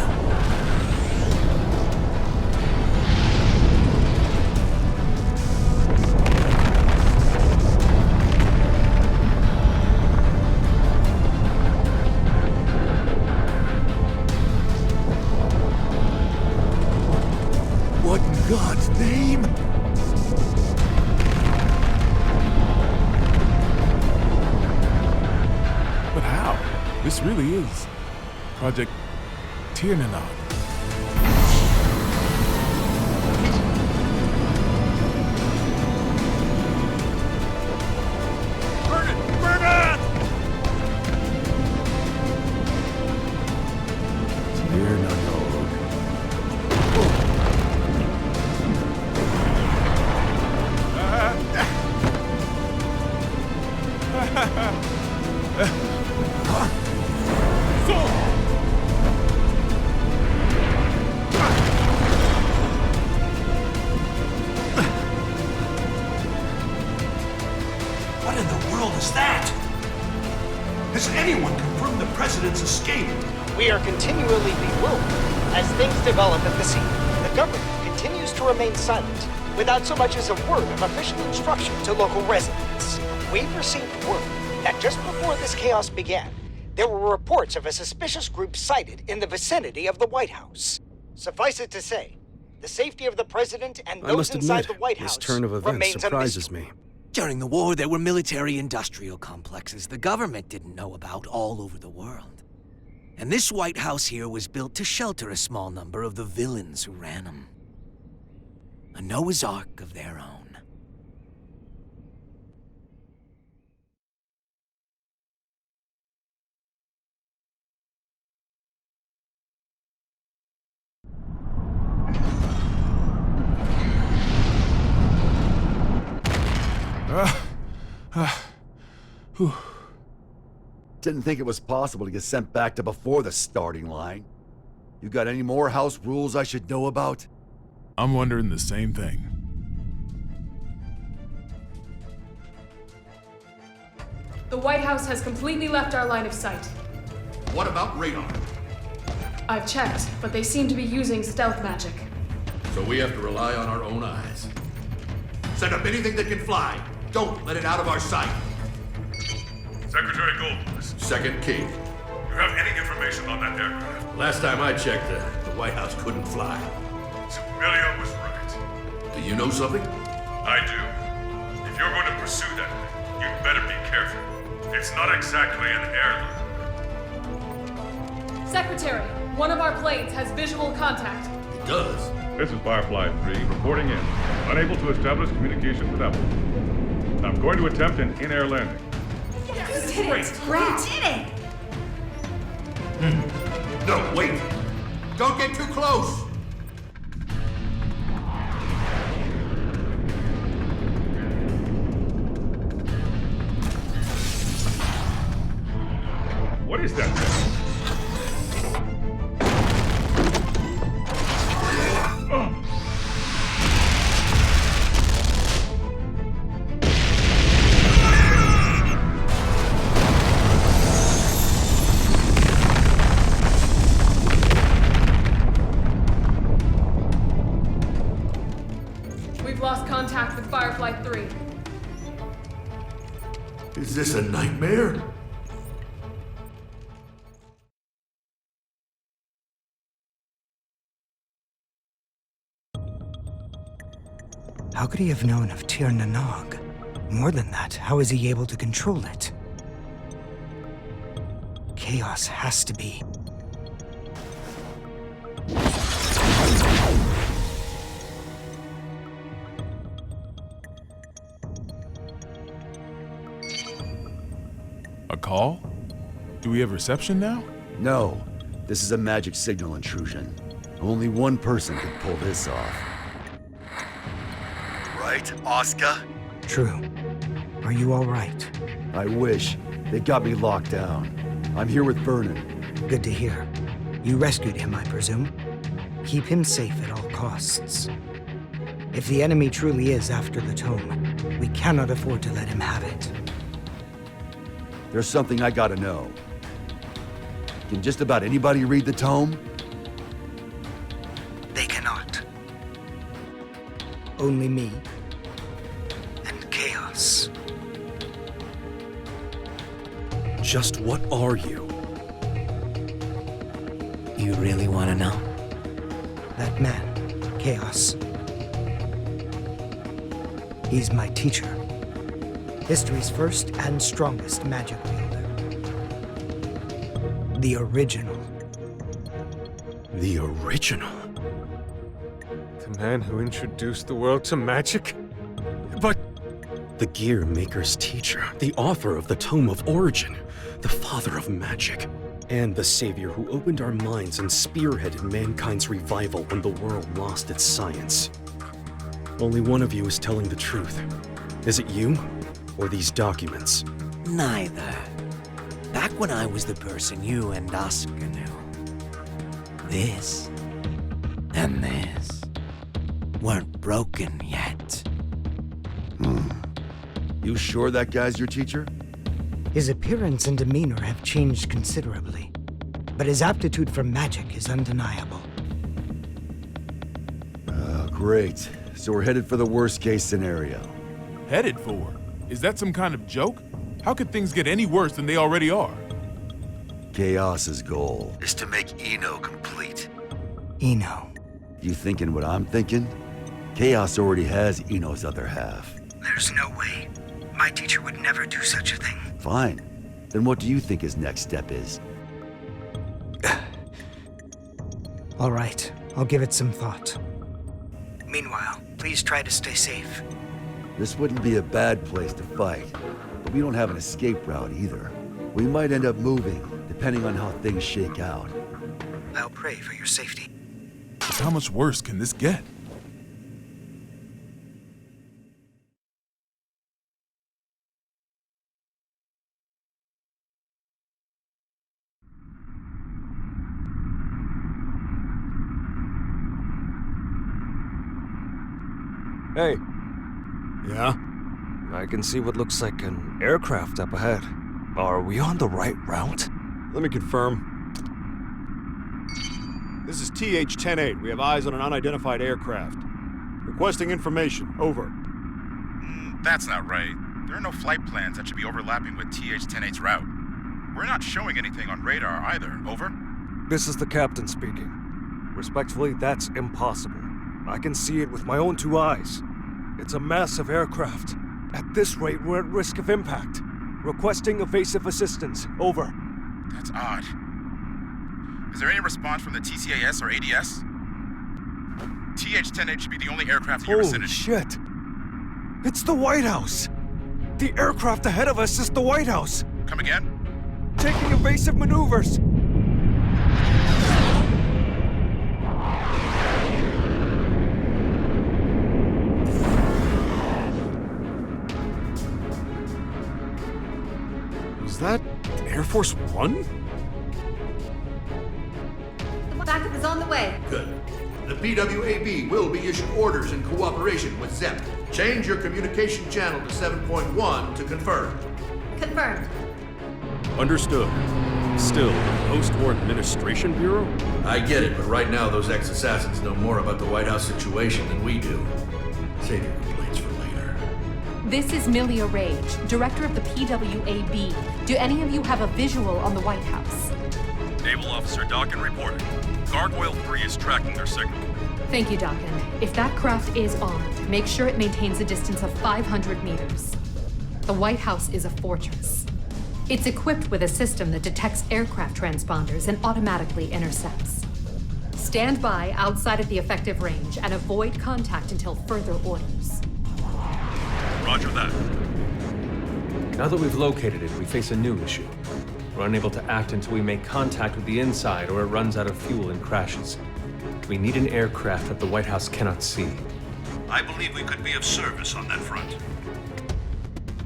What in God's name? But how? This really is Project Tiernanog. Burn it! Burn it! Tiernanog. What in the world is that? Has anyone confirmed the President's escape? We are continually bewildered as things develop at the scene. The government continues to remain silent, without so much as a word of official instruction to local residents. We've received word that just before this chaos began, there were reports of a suspicious group sighted in the vicinity of the White House. Suffice it to say, the safety of the President and I those must inside admit, the White this House turn of events remains a surprises mystery. me. During the war, there were military-industrial complexes the government didn't know about all over the world. And this White House here was built to shelter a small number of the villains who ran them. A Noah's Ark of their own. Didn't think it was possible to get sent back to before the starting line. You got any more house rules I should know about? I'm wondering the same thing. The White House has completely left our line of sight. What about radar? I've checked, but they seem to be using stealth magic. So we have to rely on our own eyes. Set up anything that can fly. Don't let it out of our sight. Secretary Goldfuss, Second King. you have any information on that aircraft? Last time I checked, the White House couldn't fly. Sibilia was right. Do you know something? I do. If you're going to pursue that thing, you'd better be careful. It's not exactly an heirloom. Secretary, one of our planes has visual contact. It does. This is Firefly 3, reporting in. Unable to establish communication with Apple. I'm going to attempt an in-air landing. Yes, you did it! Great! Did it! No, wait! Don't get too close! What is that thing? We've lost contact with Firefly 3. Is this a nightmare? How could he have known of Tir Nanog? More than that, how is he able to control it? Chaos has to be. A call? Do we have reception now? No. This is a magic signal intrusion. Only one person could pull this off. Right, Oscar? True. Are you all right? I wish. They got me locked down. I'm here with Vernon. Good to hear. You rescued him, I presume? Keep him safe at all costs. If the enemy truly is after the tome, we cannot afford to let him have it. There's something I gotta know. Can just about anybody read the tome? They cannot. Only me. And Chaos. Just what are you? You really want to know? That man, Chaos. He's my teacher. History's first and strongest magic wielder. The original. The original? The man who introduced the world to magic? But... The Gear Maker's teacher, the author of the Tome of Origin, the father of magic, and the savior who opened our minds and spearheaded mankind's revival when the world lost its science. Only one of you is telling the truth. Is it you, or these documents? Neither. back when I was the person you and Oscar knew, this and this weren't broken yet. You sure that guy's your teacher? His appearance and demeanor have changed considerably, but his aptitude for magic is undeniable. Great. So we're headed for the worst-case scenario. Headed for? Is that some kind of joke? How could things get any worse than they already are? Chaos's goal is to make Eno complete. Eno. You thinking what I'm thinking? Chaos already has Eno's other half. There's no way. My teacher would never do such a thing. Fine. Then what do you think his next step is? All right, I'll give it some thought. Meanwhile, please try to stay safe. This wouldn't be a bad place to fight, but we don't have an escape route either. We might end up moving, depending on how things shake out. I'll pray for your safety. But how much worse can this get? Hey. Yeah? I can see what looks like an aircraft up ahead. Are we on the right route? Let me confirm. This is TH-108. We have eyes on an unidentified aircraft. Requesting information. Over. That's not right. There are no flight plans that should be overlapping with TH-108's route. We're not showing anything on radar either. Over. This is the captain speaking. Respectfully, that's impossible. I can see it with my own 2 eyes. It's a massive aircraft. At this rate, we're at risk of impact. Requesting evasive assistance. Over. That's odd. Is there any response from the TCAS or ADS? TH-108 should be the only aircraft in your vicinity. Holy shit! It's the White House! The aircraft ahead of us is the White House! Come again? Taking evasive maneuvers! Is that Air Force One? The backup is on the way. Good. The PWAB will be issued orders in cooperation with ZEP. Change your communication channel to 7.1 to confirm. Confirmed. Understood. Still, the Post-War Administration Bureau? I get it, but right now those ex-assassins know more about the White House situation than we do. Save your complaints for later. This is Milia Rage, director of the PWAB. Do any of you have a visual on the White House? Naval Officer Dockin reporting. Gargoyle 3 is tracking their signal. Thank you, Dockin. If that craft is armed, make sure it maintains a distance of 500 meters. The White House is a fortress. It's equipped with a system that detects aircraft transponders and automatically intercepts. Stand by outside of the effective range and avoid contact until further orders. Roger that. Now that we've located it, we face a new issue. We're unable to act until we make contact with the inside or it runs out of fuel and crashes. We need an aircraft that the White House cannot see. I believe we could be of service on that front.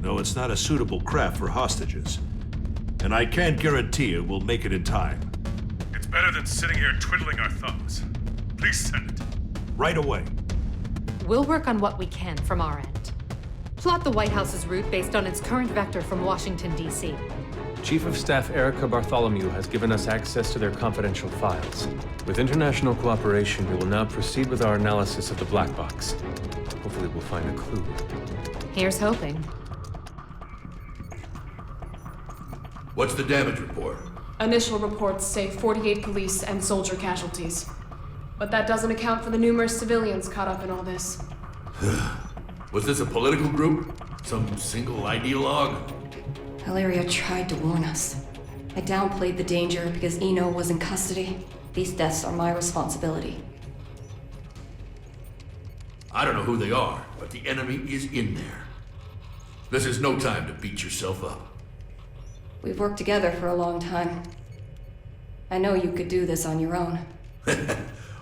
No, it's not a suitable craft for hostages. And I can't guarantee it will make it in time. It's better than sitting here twiddling our thumbs. Please send it. Right away. We'll work on what we can from our end. Plot the White House's route based on its current vector from Washington, D.C. Chief of Staff Erica Bartholomew has given us access to their confidential files. With international cooperation, we will now proceed with our analysis of the black box. Hopefully we'll find a clue. Here's hoping. What's the damage report? Initial reports say 48 police and soldier casualties. But that doesn't account for the numerous civilians caught up in all this. Was this a political group? Some single ideologue? Hilaria tried to warn us. I downplayed the danger because Eno was in custody. These deaths are my responsibility. I don't know who they are, but the enemy is in there. This is no time to beat yourself up. We've worked together for a long time. I know you could do this on your own.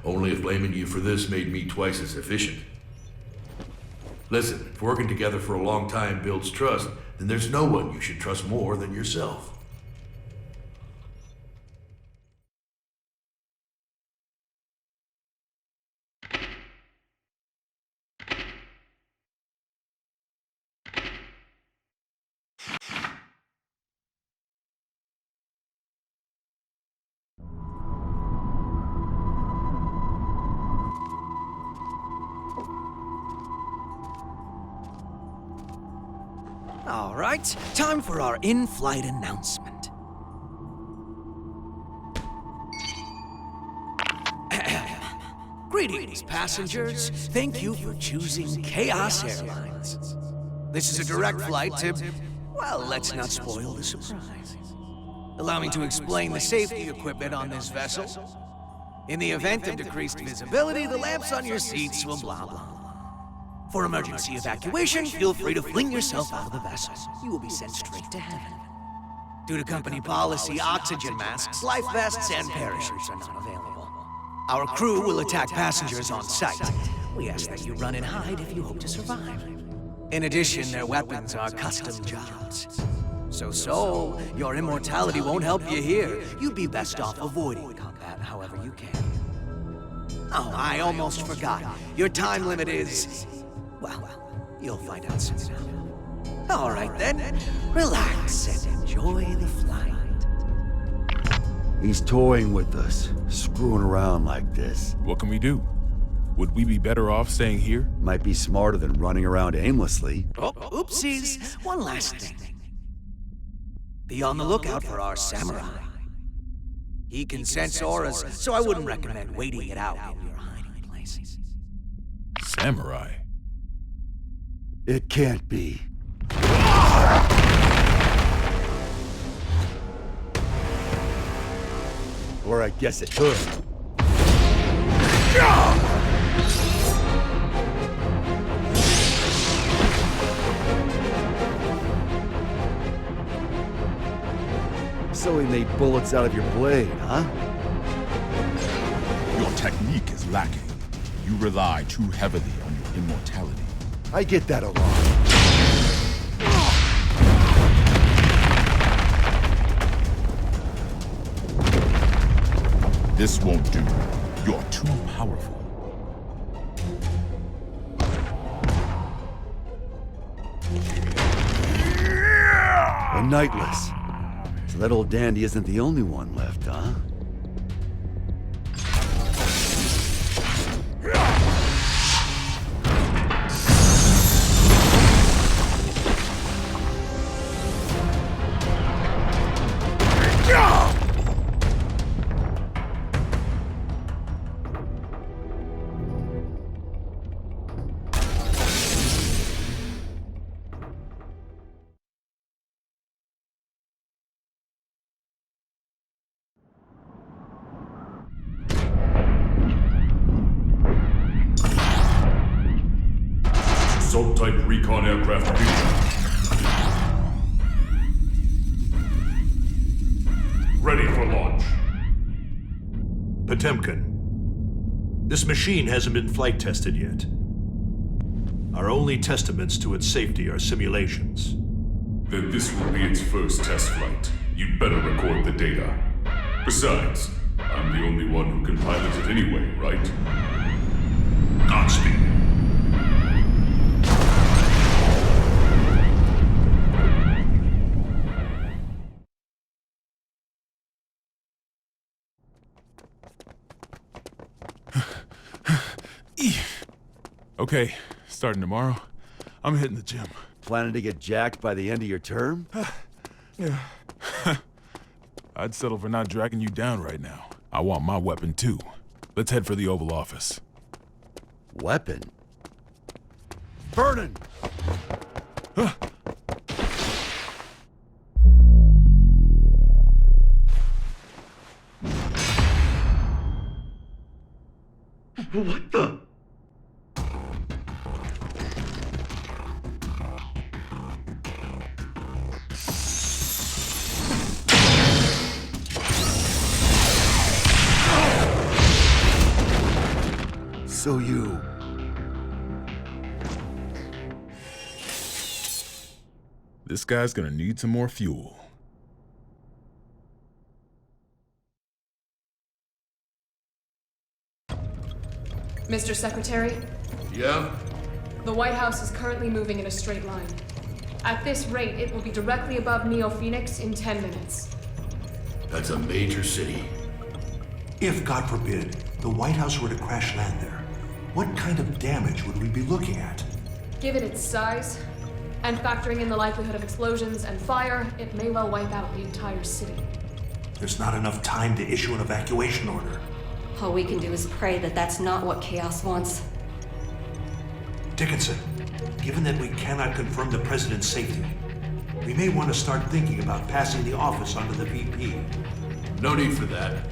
Only if blaming you for this made me twice as efficient. Listen, if working together for a long time builds trust, then there's no one you should trust more than yourself. All right, time for our in-flight announcement. Greetings, passengers. Thank you for choosing Chaos Airlines. This is a direct flight to, well, let's not spoil the surprise. Allow me to explain the safety equipment on this vessel. In the event of decreased visibility, the lamps on your seats will blah blah blah. For emergency evacuation, feel free to fling yourself out of the vessel. You will be sent straight to heaven. Due to company policy, oxygen masks, life vests, and parachutes are not available. Our crew will attack passengers on sight. We ask that you run and hide if you hope to survive. In addition, their weapons are custom jobs. So, your immortality won't help you here. You'd be best off avoiding combat however you can. Oh, I almost forgot. Your time limit is... well, you'll find out soon enough. All right then, relax and enjoy the flight. He's toying with us, screwing around like this. What can we do? Would we be better off staying here? Might be smarter than running around aimlessly. Oh, oopsies. One last thing. Be on the lookout for our samurai. He can sense auras, so I wouldn't recommend waiting it out in your hiding places. Samurai? It can't be. Or I guess it could. So he made bullets out of your blade, huh? Your technique is lacking. You rely too heavily on your immortality. I get that a lot. This won't do. You're too powerful. A Nightless. So that old dandy isn't the only one left, huh? Assault-type recon aircraft ready for launch. Potemkin, this machine hasn't been flight tested yet. Our only testaments to its safety are simulations. Then this will be its first test flight. You'd better record the data. Besides, I'm the only one who can pilot it anyway, right? Godspeed. Okay, starting tomorrow, I'm hitting the gym. Planning to get jacked by the end of your term? Yeah. I'd settle for not dragging you down right now. I want my weapon too. Let's head for the Oval Office. Weapon? Vernon! What the? So you... This guy's gonna need some more fuel. Mr. Secretary? Yeah? The White House is currently moving in a straight line. At this rate, it will be directly above Neo Phoenix in 10 minutes. That's a major city. If, God forbid, the White House were to crash land there, what kind of damage would we be looking at? Given its size, And factoring in the likelihood of explosions and fire, it may well wipe out the entire city. There's not enough time to issue an evacuation order. All we can do is pray that that's not what Chaos wants. Dickinson, given that we cannot confirm the President's safety, we may want to start thinking about passing the office onto the VP. No need for that.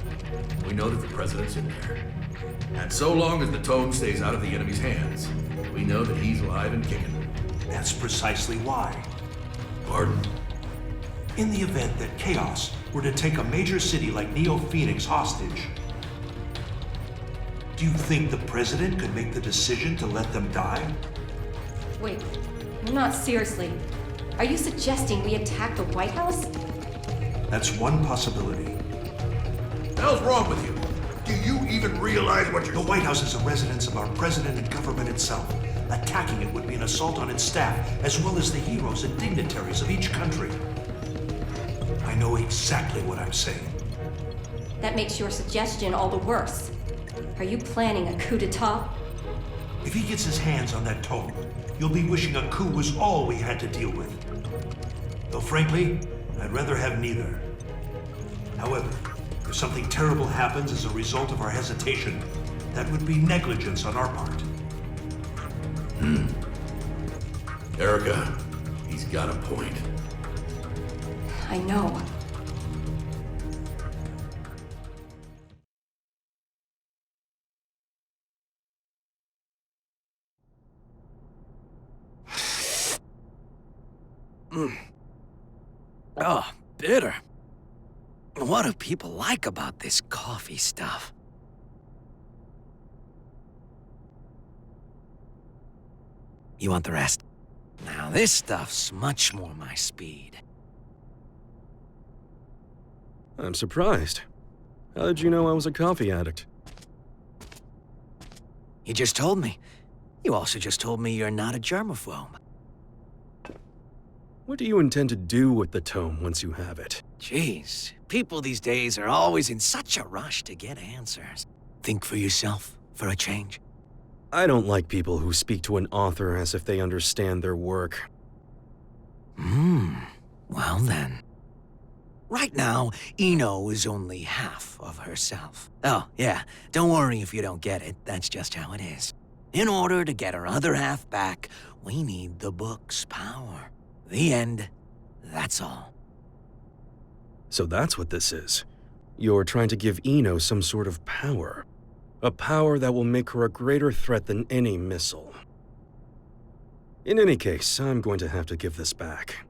We know that the President's in there. And so long as the tome stays out of the enemy's hands, we know that he's alive and kicking. That's precisely why. Pardon? In the event that Chaos were to take a major city like Neo Phoenix hostage, do you think the President could make the decision to let them die? Wait, not seriously. Are you suggesting we attack the White House? That's one possibility. The hell's wrong with you? Do you even realize what you're... The White House is a residence of our President and government itself. Attacking it would be an assault on its staff, as well as the heroes and dignitaries of each country. I know exactly what I'm saying. That makes your suggestion all the worse. Are you planning a coup d'etat? If he gets his hands on that tome, you'll be wishing a coup was all we had to deal with. Though frankly, I'd rather have neither. However, if something terrible happens as a result of our hesitation, that would be negligence on our part. Erica, he's got a point. I know. Oh, bitter. What do people like about this coffee stuff? You want the rest? Now this stuff's much more my speed. I'm surprised. How did you know I was a coffee addict? You just told me. You also just told me you're not a germaphobe. What do you intend to do with the tome once you have it? Jeez, people these days are always in such a rush to get answers. Think for yourself, for a change. I don't like people who speak to an author as if they understand their work. Well then. Right now, Eno is only half of herself. Oh, yeah, don't worry if you don't get it, that's just how it is. In order to get her other half back, we need the book's power. The end, that's all. So that's what this is. You're trying to give Eno some sort of power. A power that will make her a greater threat than any missile. In any case, I'm going to have to give this back.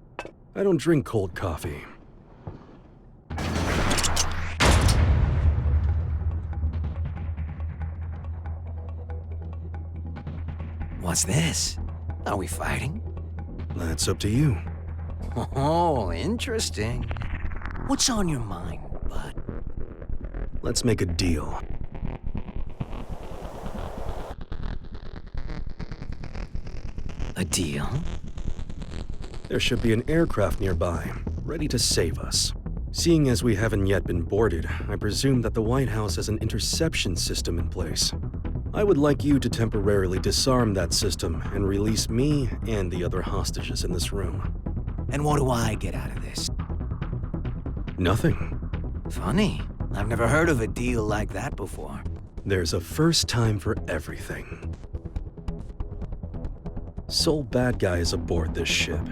I don't drink cold coffee. What's this? Are we fighting? That's up to you. Oh, interesting. What's on your mind, bud? Let's make a deal. A deal? There should be an aircraft nearby, ready to save us. Seeing as we haven't yet been boarded, I presume that the White House has an interception system in place. I would like you to temporarily disarm that system and release me and the other hostages in this room. And what do I get out of this? Nothing. Funny. I've never heard of a deal like that before. There's a first time for everything. Sole bad guy is aboard this ship,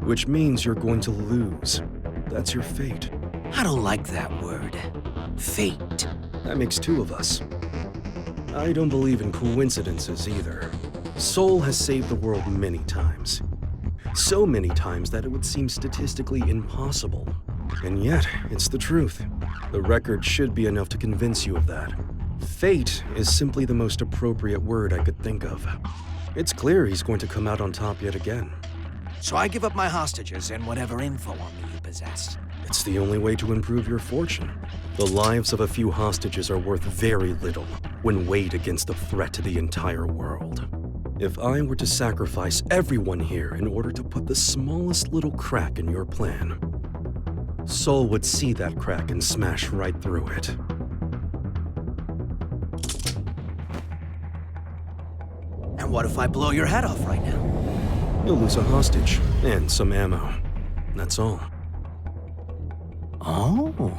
which means you're going to lose. That's your fate. I don't like that word. Fate. That makes two of us. I don't believe in coincidences either. Sol has saved the world many times. So many times that it would seem statistically impossible. And yet, it's the truth. The record should be enough to convince you of that. Fate is simply the most appropriate word I could think of. It's clear he's going to come out on top yet again. So I give up my hostages and whatever info on me you possess. It's the only way to improve your fortune. The lives of a few hostages are worth very little when weighed against the threat to the entire world. If I were to sacrifice everyone here in order to put the smallest little crack in your plan, Sol would see that crack and smash right through it. And what if I blow your head off right now? You'll lose a hostage and some ammo. That's all. Oh.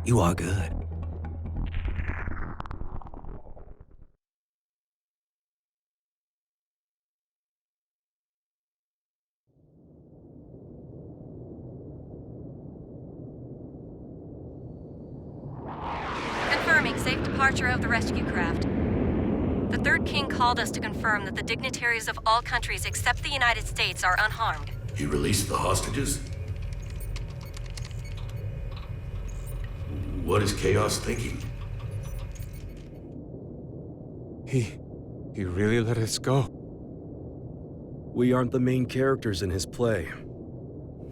You are good. Confirming safe departure of the rescue craft. The Third King called us to confirm that the dignitaries of all countries except the United States are unharmed. He released the hostages? What is Chaos thinking? He really let us go. We aren't the main characters in his play.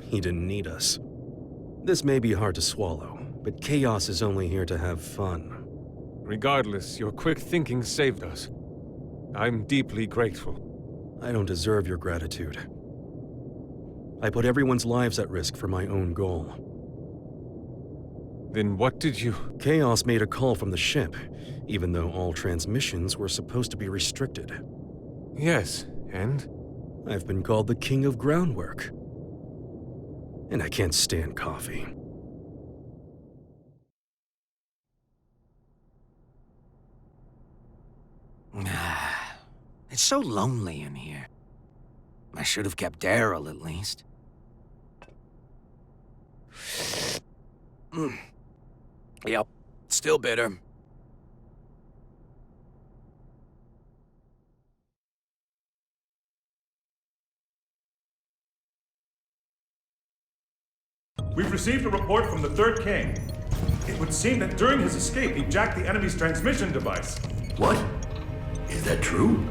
He didn't need us. This may be hard to swallow, but Chaos is only here to have fun. Regardless, your quick thinking saved us. I'm deeply grateful. I don't deserve your gratitude. I put everyone's lives at risk for my own goal. Then what did you... Chaos made a call from the ship, even though all transmissions were supposed to be restricted. Yes, and? I've been called the King of Groundwork. And I can't stand coffee. It's so lonely in here. I should have kept Daryl, at least. Yep, still bitter. We've received a report from the Third King. It would seem that during his escape, he jacked the enemy's transmission device. What? Is that true?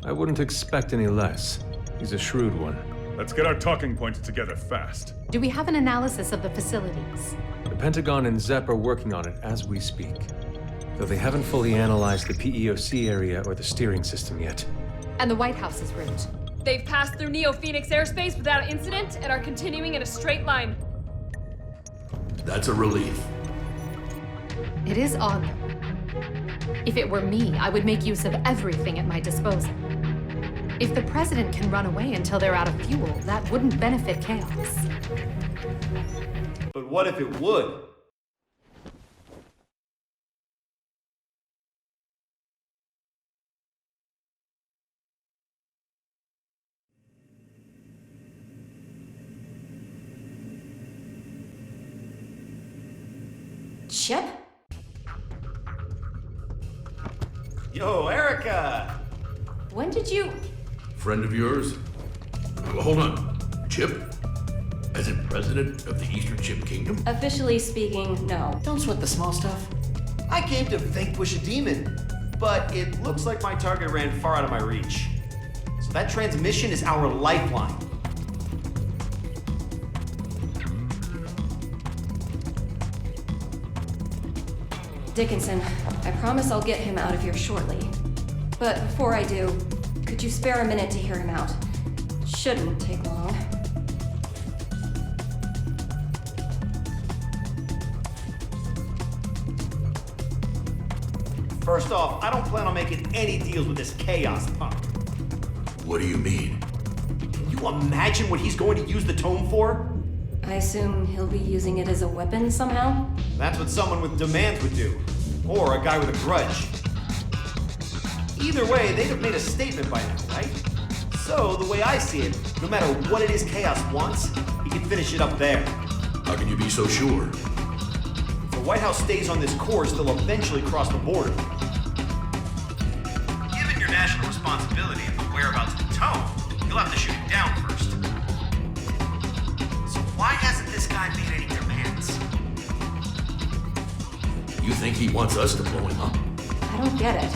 I wouldn't expect any less. He's a shrewd one. Let's get our talking points together fast. Do we have an analysis of the facilities? The Pentagon and ZEP are working on it as we speak, though they haven't fully analyzed the PEOC area or the steering system yet. And the White House's route? They've passed through Neo-Phoenix airspace without incident and are continuing in a straight line. That's a relief. It is odd, though. If it were me, I would make use of everything at my disposal. If the President can run away until they're out of fuel, that wouldn't benefit Chaos. But what if it would? Chip? Yo, Erica! When did you... Friend of yours? Well, hold on. Chip? As in president of the Eastern Chip Kingdom? Officially speaking, no. Don't sweat the small stuff. I came to vanquish a demon, but it looks like my target ran far out of my reach. So that transmission is our lifeline. Dickinson, I promise I'll get him out of here shortly. But before I do, could you spare a minute to hear him out? Shouldn't take long. First off, I don't plan on making any deals with this Chaos punk. What do you mean? Can you imagine what he's going to use the tome for? I assume he'll be using it as a weapon somehow? That's what someone with demands would do. Or a guy with a grudge. Either way, they'd have made a statement by now, right? So, the way I see it, no matter what it is Chaos wants, he can finish it up there. How can you be so sure? If the White House stays on this course, they'll eventually cross the border. Given your national responsibility and the whereabouts of the tome, you'll have to shoot him down first. So why hasn't this guy made any demands? You think he wants us to blow him up? I don't get it.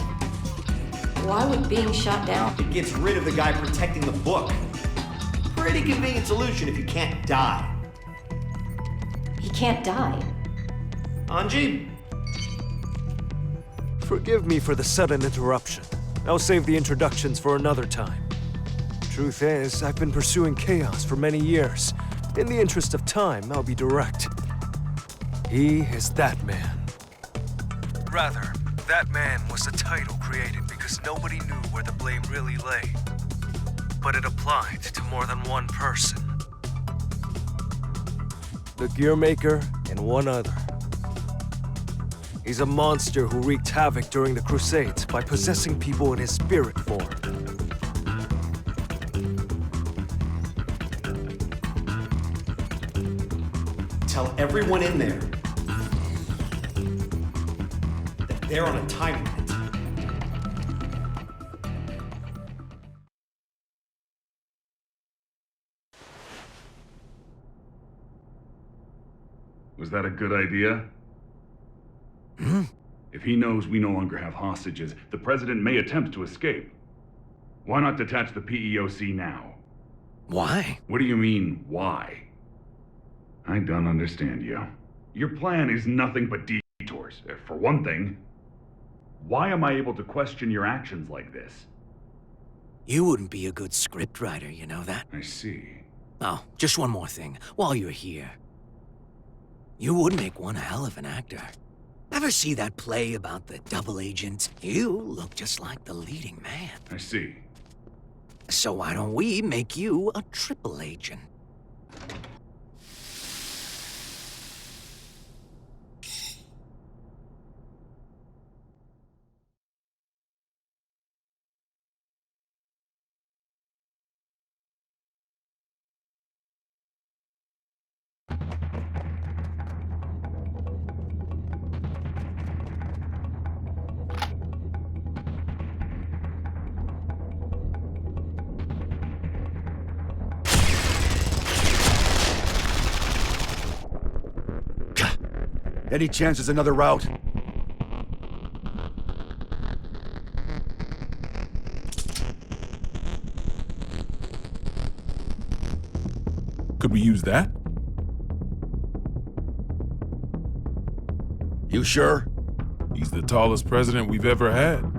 Why would being shot down? It gets rid of the guy protecting the book. Pretty convenient solution if you can't die. He can't die. Anji? Forgive me for the sudden interruption. I'll save the introductions for another time. Truth is, I've been pursuing Chaos for many years. In the interest of time, I'll be direct. He is that man. Rather, That man was a title created because nobody knew where the blame really lay. But it applied to more than one person. The Gearmaker and one other. He's a monster who wreaked havoc during the Crusades by possessing people in his spirit form. Tell everyone in there that they're on a time limit. Was that a good idea? If he knows we no longer have hostages, the President may attempt to escape. Why not detach the PEOC now? Why? What do you mean, why? I don't understand you. Your plan is nothing but detours. For one thing, why am I able to question your actions like this? You wouldn't be a good scriptwriter, you know that? I see. Oh, just one more thing, while you're here. You would make one hell of an actor. Ever see that play about the double agent? You look just like the leading man. I see. So why don't we make you a triple agent? Any chance there's another route? Could we use that? You sure? He's the tallest president we've ever had.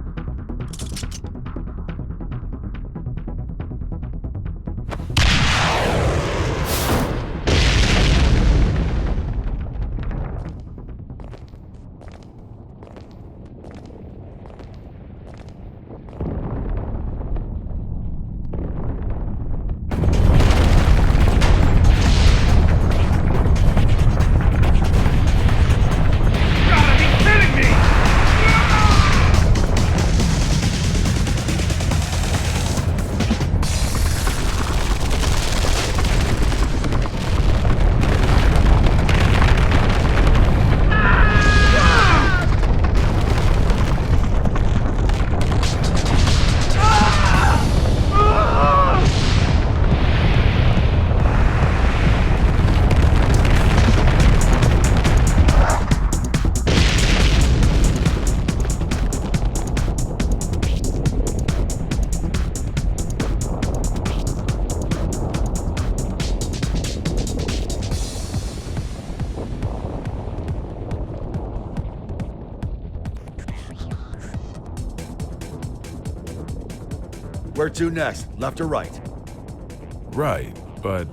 Where to next? Left or right? Right, but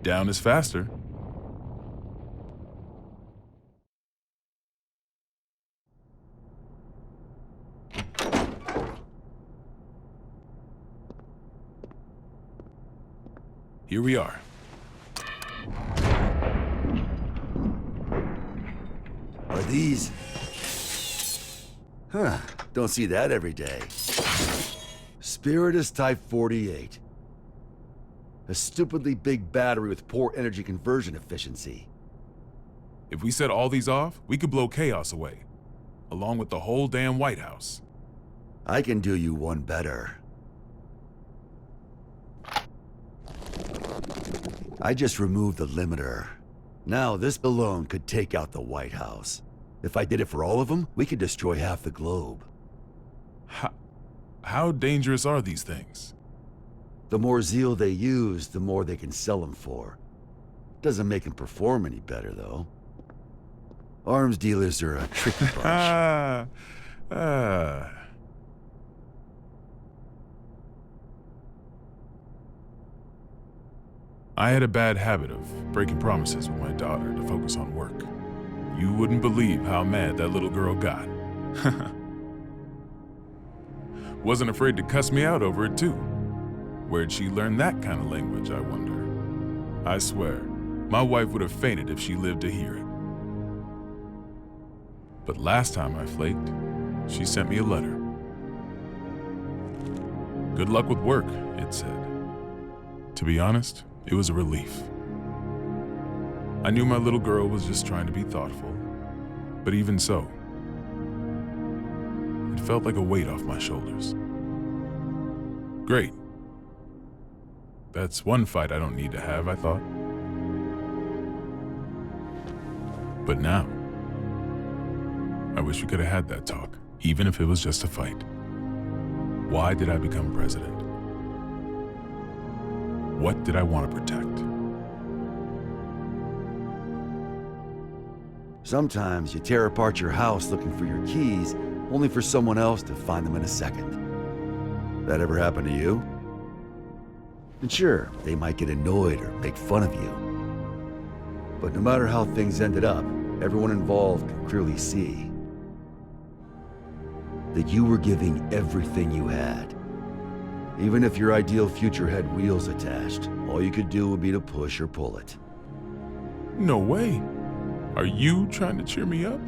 down is faster. Here we are. Are these... Huh, don't see that every day. Spiritus Type 48. A stupidly big battery with poor energy conversion efficiency. If we set all these off, we could blow chaos away, along with the whole damn White House. I can do you one better. I just removed the limiter. Now this alone could take out the White House. If I did it for all of them, we could destroy half the globe. How dangerous are these things? The more zeal they use, the more they can sell them for. Doesn't make them perform any better, though. Arms dealers are a tricky bunch. I had a bad habit of breaking promises with my daughter to focus on work. You wouldn't believe how mad that little girl got. Wasn't afraid to cuss me out over it, too. Where'd she learn that kind of language, I wonder? I swear, my wife would have fainted if she lived to hear it. But last time I flaked, she sent me a letter. Good luck with work, it said. To be honest, it was a relief. I knew my little girl was just trying to be thoughtful, but even so, it felt like a weight off my shoulders. Great. That's one fight I don't need to have, I thought. But now, I wish we could have had that talk, even if it was just a fight. Why did I become president? What did I want to protect? Sometimes you tear apart your house looking for your keys, only for someone else to find them in a second. That ever happen to you? And sure, they might get annoyed or make fun of you. But no matter how things ended up, everyone involved could clearly see that you were giving everything you had. Even if your ideal future had wheels attached, all you could do would be to push or pull it. No way. Are you trying to cheer me up?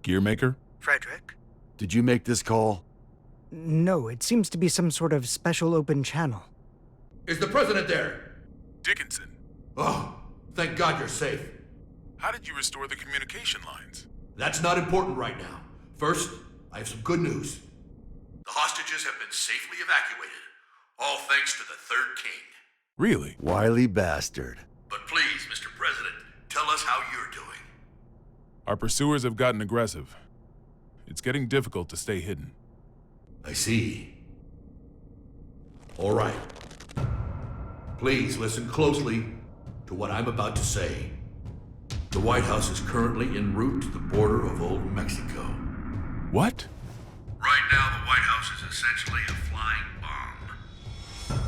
Gearmaker? Frederick? Did you make this call? No, it seems to be some sort of special open channel. Is the president there? Dickinson. Oh, thank God you're safe. How did you restore the communication lines? That's not important right now. First, I have some good news. The hostages have been safely evacuated, all thanks to the Third King. Really? Wily bastard. But please, Mr. President, tell us how you're doing. Our pursuers have gotten aggressive. It's getting difficult to stay hidden. I see. All right. Please listen closely to what I'm about to say. The White House is currently en route to the border of Old Mexico. What? Right now, the White House is essentially a flying bomb.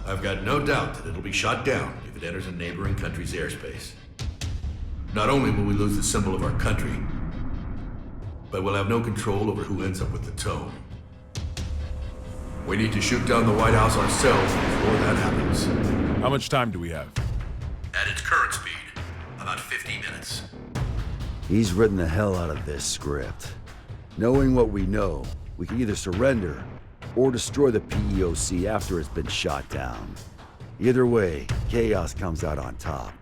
I've got no doubt that it'll be shot down if it enters a neighboring country's airspace. Not only will we lose the symbol of our country, but we'll have no control over who ends up with the tome. We need to shoot down the White House ourselves before that happens. How much time do we have? At its current speed, about 50 minutes. He's written the hell out of this script. Knowing what we know, we can either surrender or destroy the PEOC after it's been shot down. Either way, Chaos comes out on top.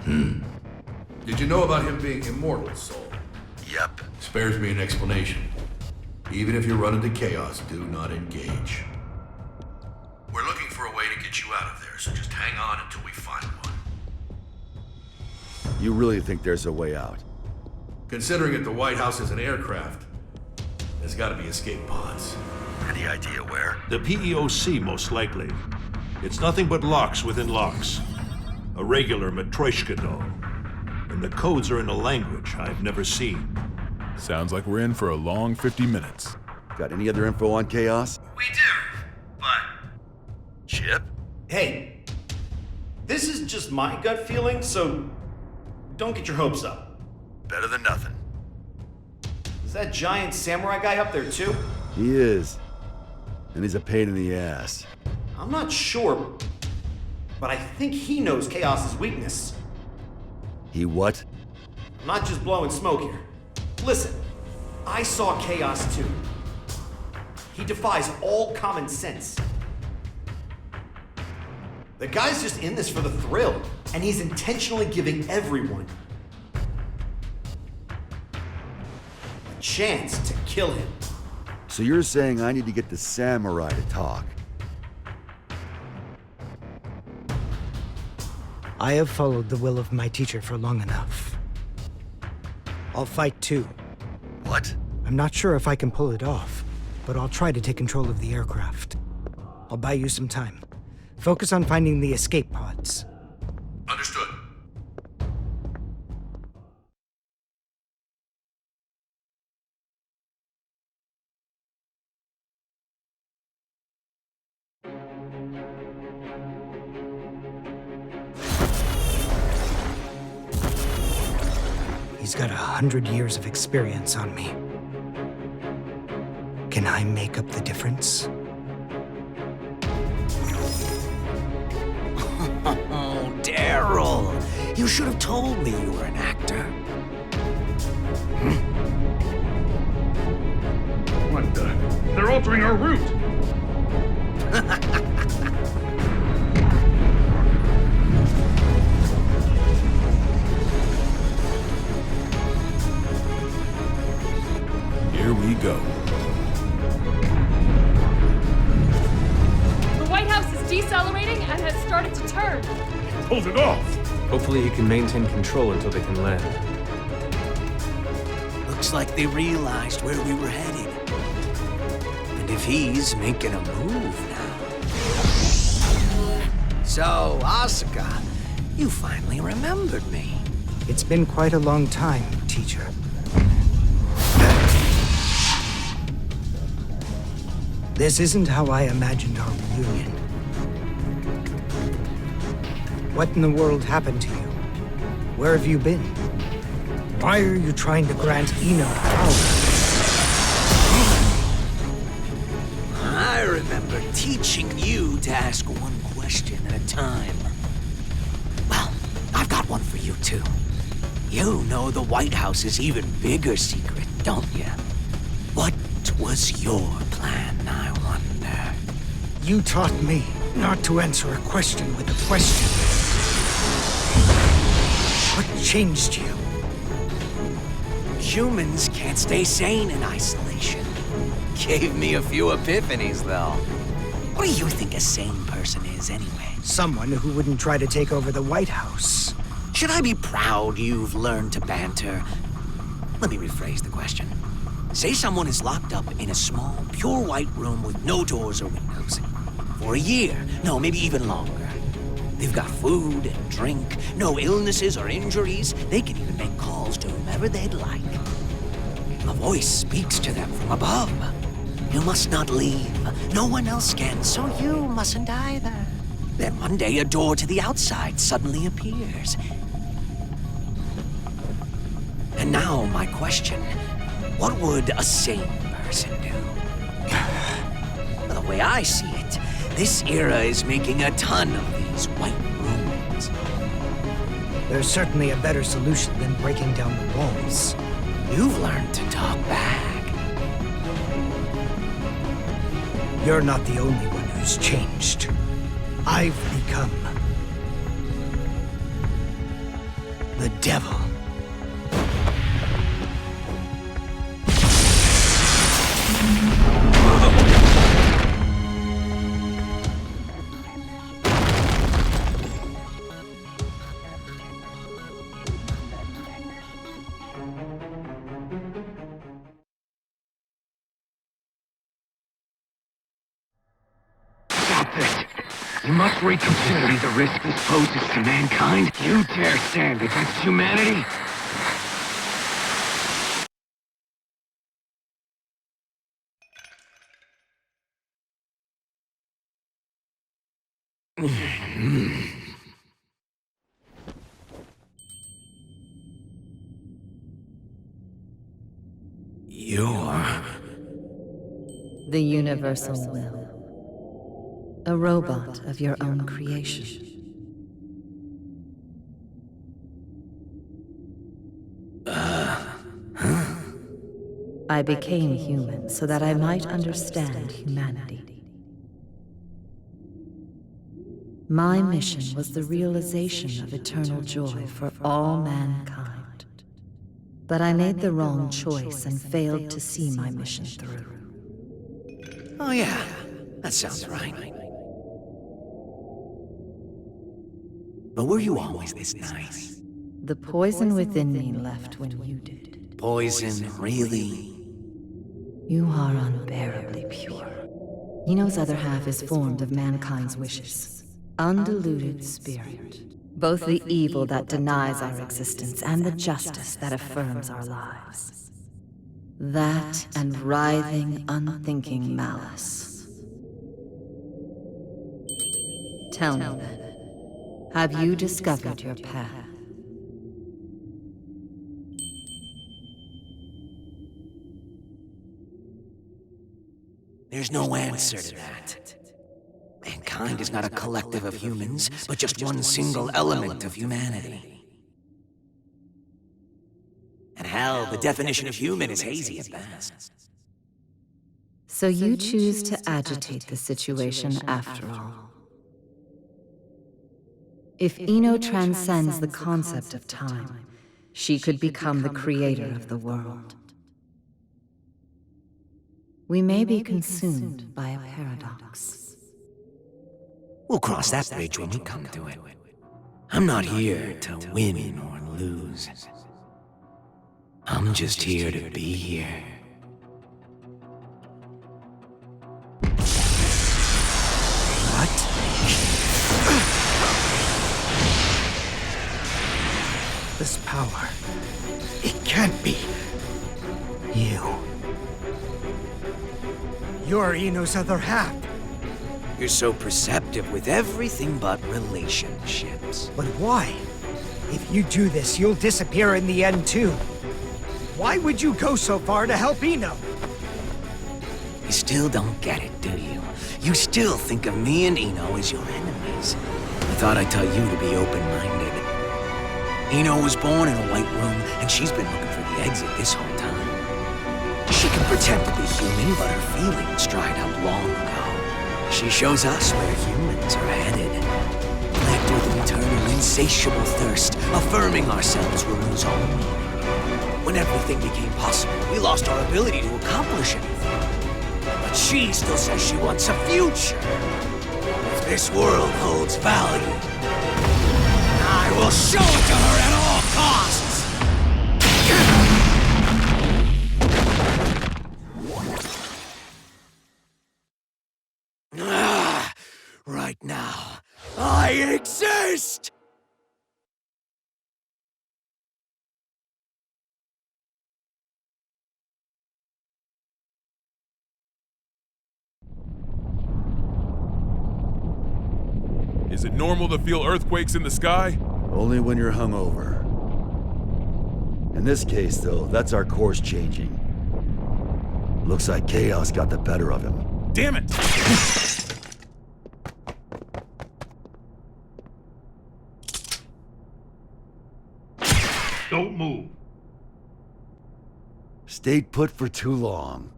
Did you know about him being immortal, Soul? Yep. Spares me an explanation. Even if you run into Chaos, do not engage. We're looking for a way to get you out of there, so just hang on until we find one. You really think there's a way out? Considering that the White House is an aircraft, there's gotta be escape pods. Any idea where? The PEOC, most likely. It's nothing but locks within locks. A regular Matryoshka doll. And the codes are in a language I've never seen. Sounds like we're in for a long 50 minutes. Got any other info on Chaos? We do, but... Chip? Hey, this is just my gut feeling, so don't get your hopes up. Better than nothing. Is that giant samurai guy up there too? He is. And he's a pain in the ass. I'm not sure, but I think he knows Chaos's weakness. He what? I'm not just blowing smoke here. Listen, I saw Chaos too. He defies all common sense. The guy's just in this for the thrill, and he's intentionally giving everyone a chance to kill him. So you're saying I need to get the samurai to talk? I have followed the will of my teacher for long enough. I'll fight too. What? I'm not sure if I can pull it off, but I'll try to take control of the aircraft. I'll buy you some time. Focus on finding the escape pods. Understood. He's got 100 years of experience on me. Can I make up the difference? Oh, Daryl! You should have told me you were an actor. What the? They're altering our route! Here we go. The White House is decelerating and has started to turn. Hold it off! Hopefully he can maintain control until they can land. Looks like they realized where we were headed. And if he's making a move now... So, Asuka, you finally remembered me. It's been quite a long time, teacher. This isn't how I imagined our reunion. What in the world happened to you? Where have you been? Why are you trying to grant Eno power? I remember teaching you to ask one question at a time. Well, I've got one for you too. You know the White House's even bigger secret, don't you? What was your plan, I wonder? You taught me not to answer a question with a question. What changed you? Humans can't stay sane in isolation. Gave me a few epiphanies, though. What do you think a sane person is, anyway? Someone who wouldn't try to take over the White House. Should I be proud you've learned to banter? Let me rephrase the question. Say someone is locked up in a small, pure white room with no doors or windows. For a year, no, maybe even longer. They've got food and drink, no illnesses or injuries. They can even make calls to whomever they'd like. A voice speaks to them from above. You must not leave. No one else can, so you mustn't either. Then one day a door to the outside suddenly appears. And now my question, what would a sane person do? The way I see it, this era is making a ton of these white rooms. There's certainly a better solution than breaking down the walls. You've learned to talk back. You're not the only one who's changed. I've become the devil. You must reconsider the risk this poses to mankind. You dare stand against humanity? You're... the Universal Will. A robot of your own creation. I became human so that I might understand humanity. My mission was the realization of eternal joy for all mankind. But I made the wrong choice and failed to see my mission through. Oh yeah, that sounds right. But were you always this nice? The poison within me left when you did. Poison, really? You are unbearably pure. Eno's other half is formed of mankind's wishes. Undiluted spirit. Both the evil that denies our existence and the justice that affirms our lives. That and writhing, unthinking malice. Tell me then. Have you discovered your path? There's no answer to that. Mankind is not a collective of humans, but just one single element of humanity. And hell, the definition of human is hazy at best. So you choose to agitate the situation after all. If Ino transcends the concept of time, she could become the creator of the world. We may be consumed by a paradox. We'll cross that bridge when we come to it. I'm not here to win or lose. I'm just here to be here. This power, it can't be you. You're Ino's other half. You're so perceptive with everything but relationships. But why? If you do this, you'll disappear in the end too. Why would you go so far to help Ino? You still don't get it, do you? You still think of me and Ino as your enemies. I thought I'd tell you to be open-minded. Ino was born in a white room, and she's been looking for the exit this whole time. She can pretend to be human, but her feelings dried up long ago. She shows us where humans are headed. Led with eternal, insatiable thirst, affirming ourselves will lose all meaning. When everything became possible, we lost our ability to accomplish anything. But she still says she wants a future. If this world holds value, I will show it to her at all costs! Right now, I exist! Is it normal to feel earthquakes in the sky? Only when you're hungover. In this case, though, that's our course changing. Looks like chaos got the better of him. Damn it! Don't move. Stayed put for too long.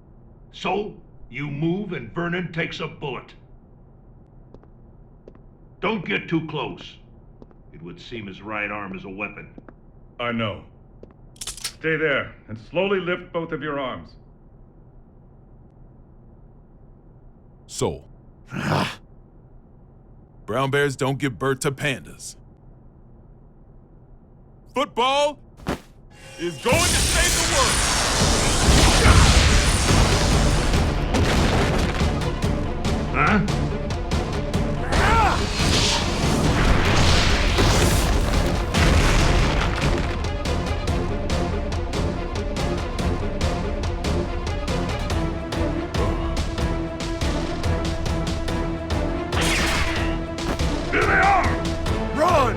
So, you move and Vernon takes a bullet. Don't get too close. It would seem his right arm is a weapon. I know. Stay there and slowly lift both of your arms. Soul. Brown bears don't give birth to pandas. Football is going to save the world! Huh? Here they are! Run!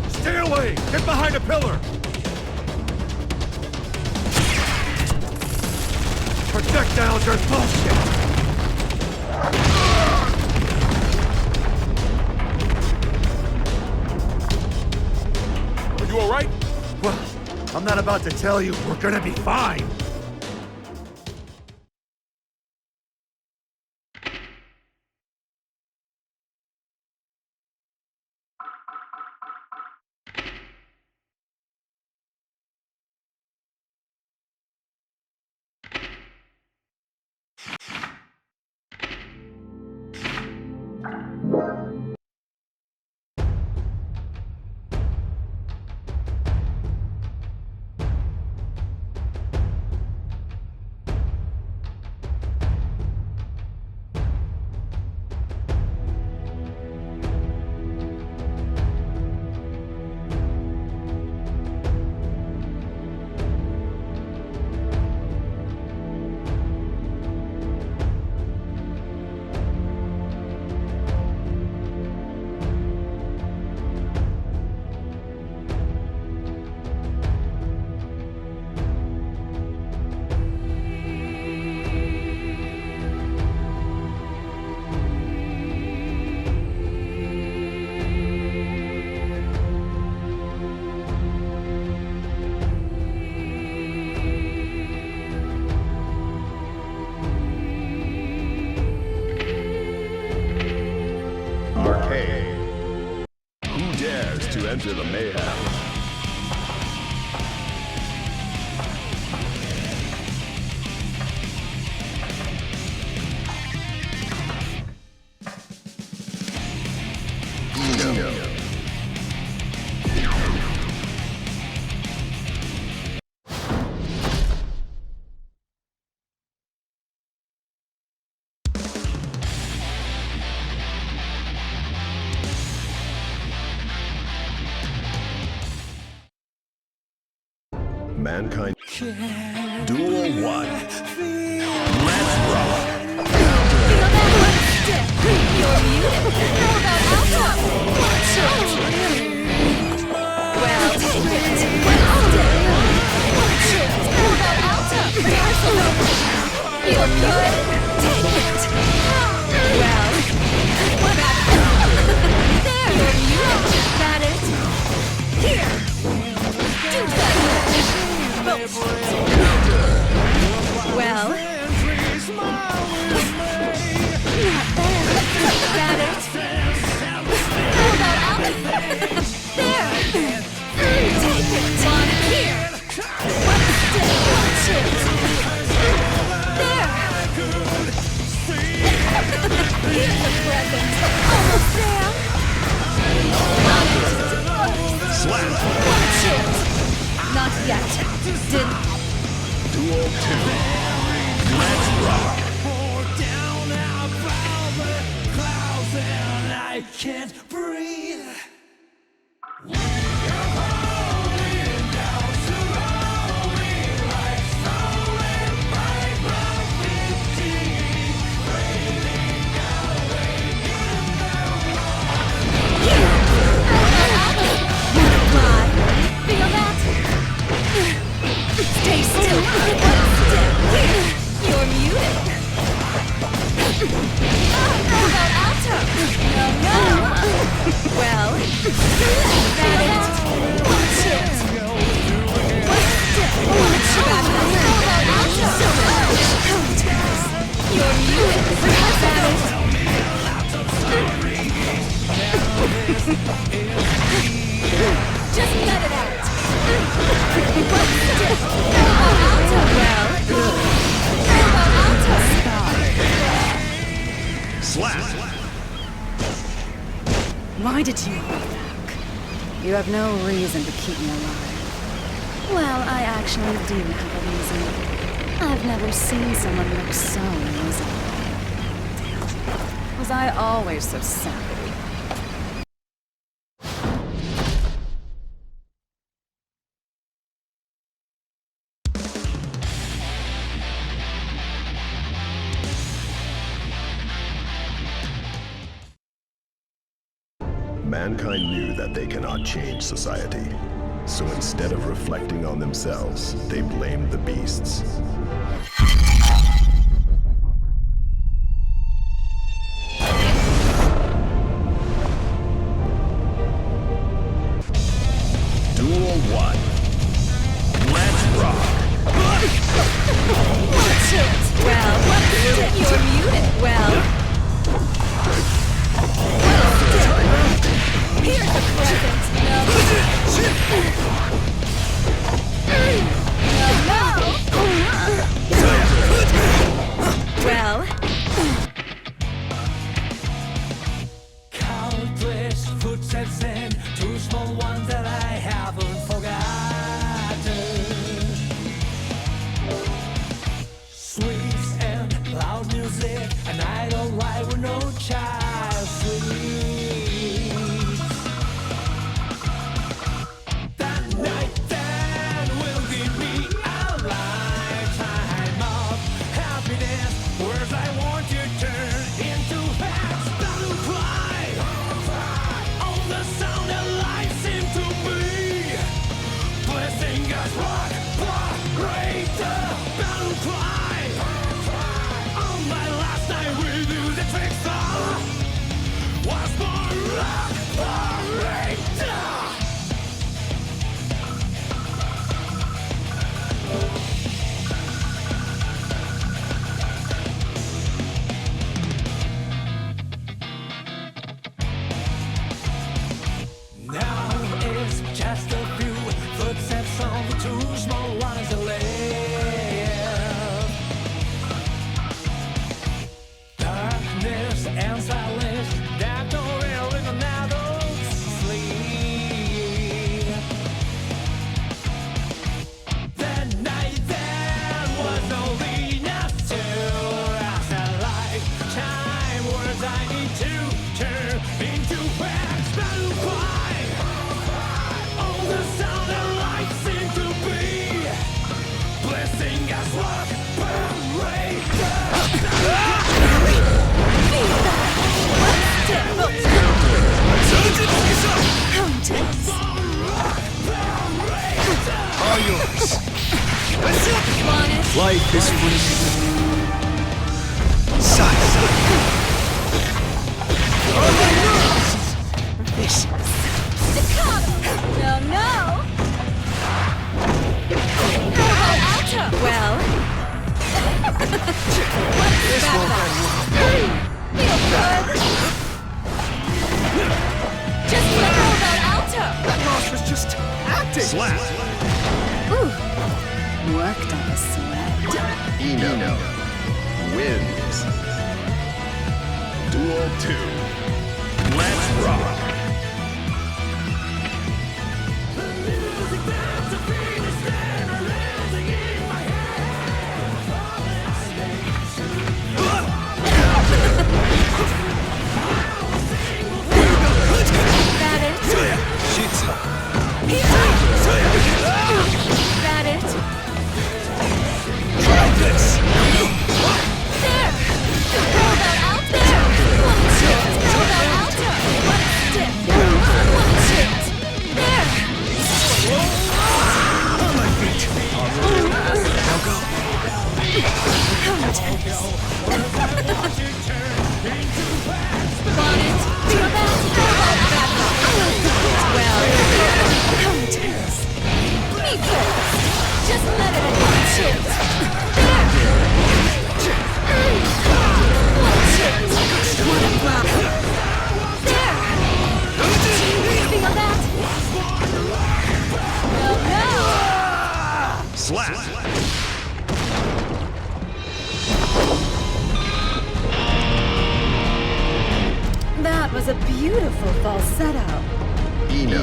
Stay away! Get behind a pillar! Projectiles are bullshit! Are you alright? Well, I'm not about to tell you we're gonna be fine. into the mayhem. Mankind. Duel 1. Let's rock. You're muted. How about Alpha? Watch it. Well, take it. Watch it. How about Alpha? You're muted. Take it. Well, what about there? You're muted. Got it. Here. Do that. Well, not there. Got it. How about out there? Take it. On here. Watch it. There. Here's the present. Almost there. Slap. Watch it. Not yet. Duel 2. Let's rock. I can't breathe. Stay still. You're muted. How about Alto? No. Well, that it. Watch it. Watch it. How about Alto? You're muted. That it. Just let it out. Slap. Why did you hold back? You have no reason to keep me alive. Well, I actually do have a reason. I've never seen someone look so miserable. Was I always so sappy? Mankind knew that they cannot change society. So instead of reflecting on themselves, they blamed the beasts. Duel 1. Let's rock. Watch it. Well, you're muted. Well. Here's the present. No. No, no! Well... What's that? Feel good! Just let go about Alto! That boss was just acting! Slap! Ooh. Worked on the sweat. Eno wins. Duel 2. Let's rock! That it? That it? Try this! There! Go about out there! Watch it! Go about out there! Watch it! Watch it! There! On my feet! Now go! Want it? Feel that? Well, come tense. Me first. Just let it watch it. There. Watch it. What a flop. There. Feel that? No, no. Slap! That was a beautiful falsetto. Eno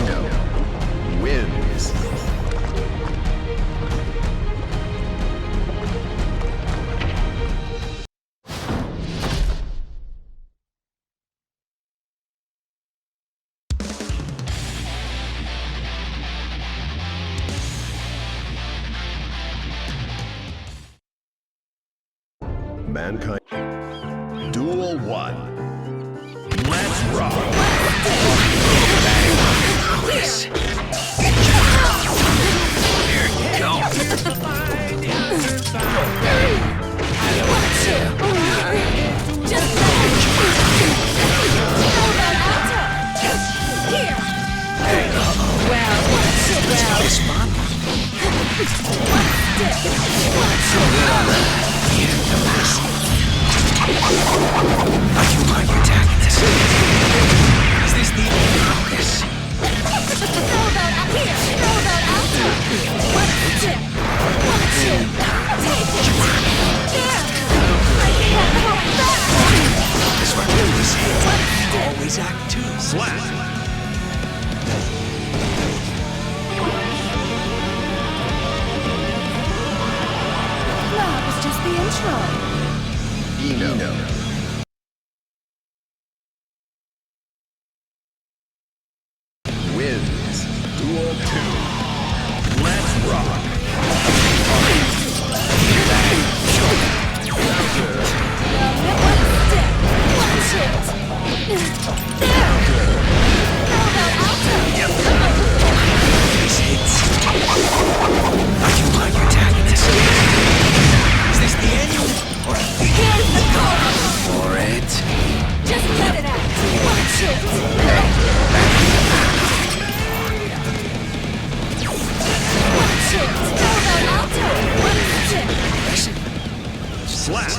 wins. Mankind. Duel 1. Let's rock! Here you go. Just let it. Hold on, Alto. Here. Well, watch it. Well. This one? Watch it. Are you my protagonist? Is this the focus? Throw about up here. Throw about Alto. Watch it. Watch it. Take it. There. I can't hold back. That's what we say. Always act two. Slap! That was just the intro. Eno wins. Duel 2. Let's rock! Watch it. There. Throw about Alto. Are you my protagonist? Is this the end? Or Here's the call. for it? Just let it out. Watch it. Watch it. Throw about Alto. Watch it. Slap!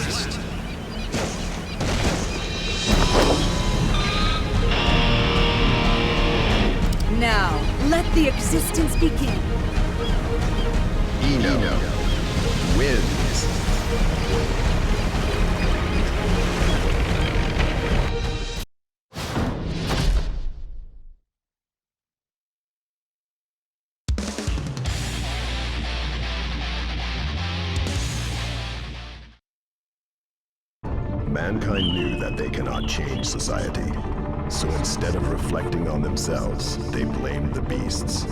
Now, let the existence begin. Eno wins. Mankind knew that they cannot change society. So instead of reflecting on themselves, they blamed the beasts.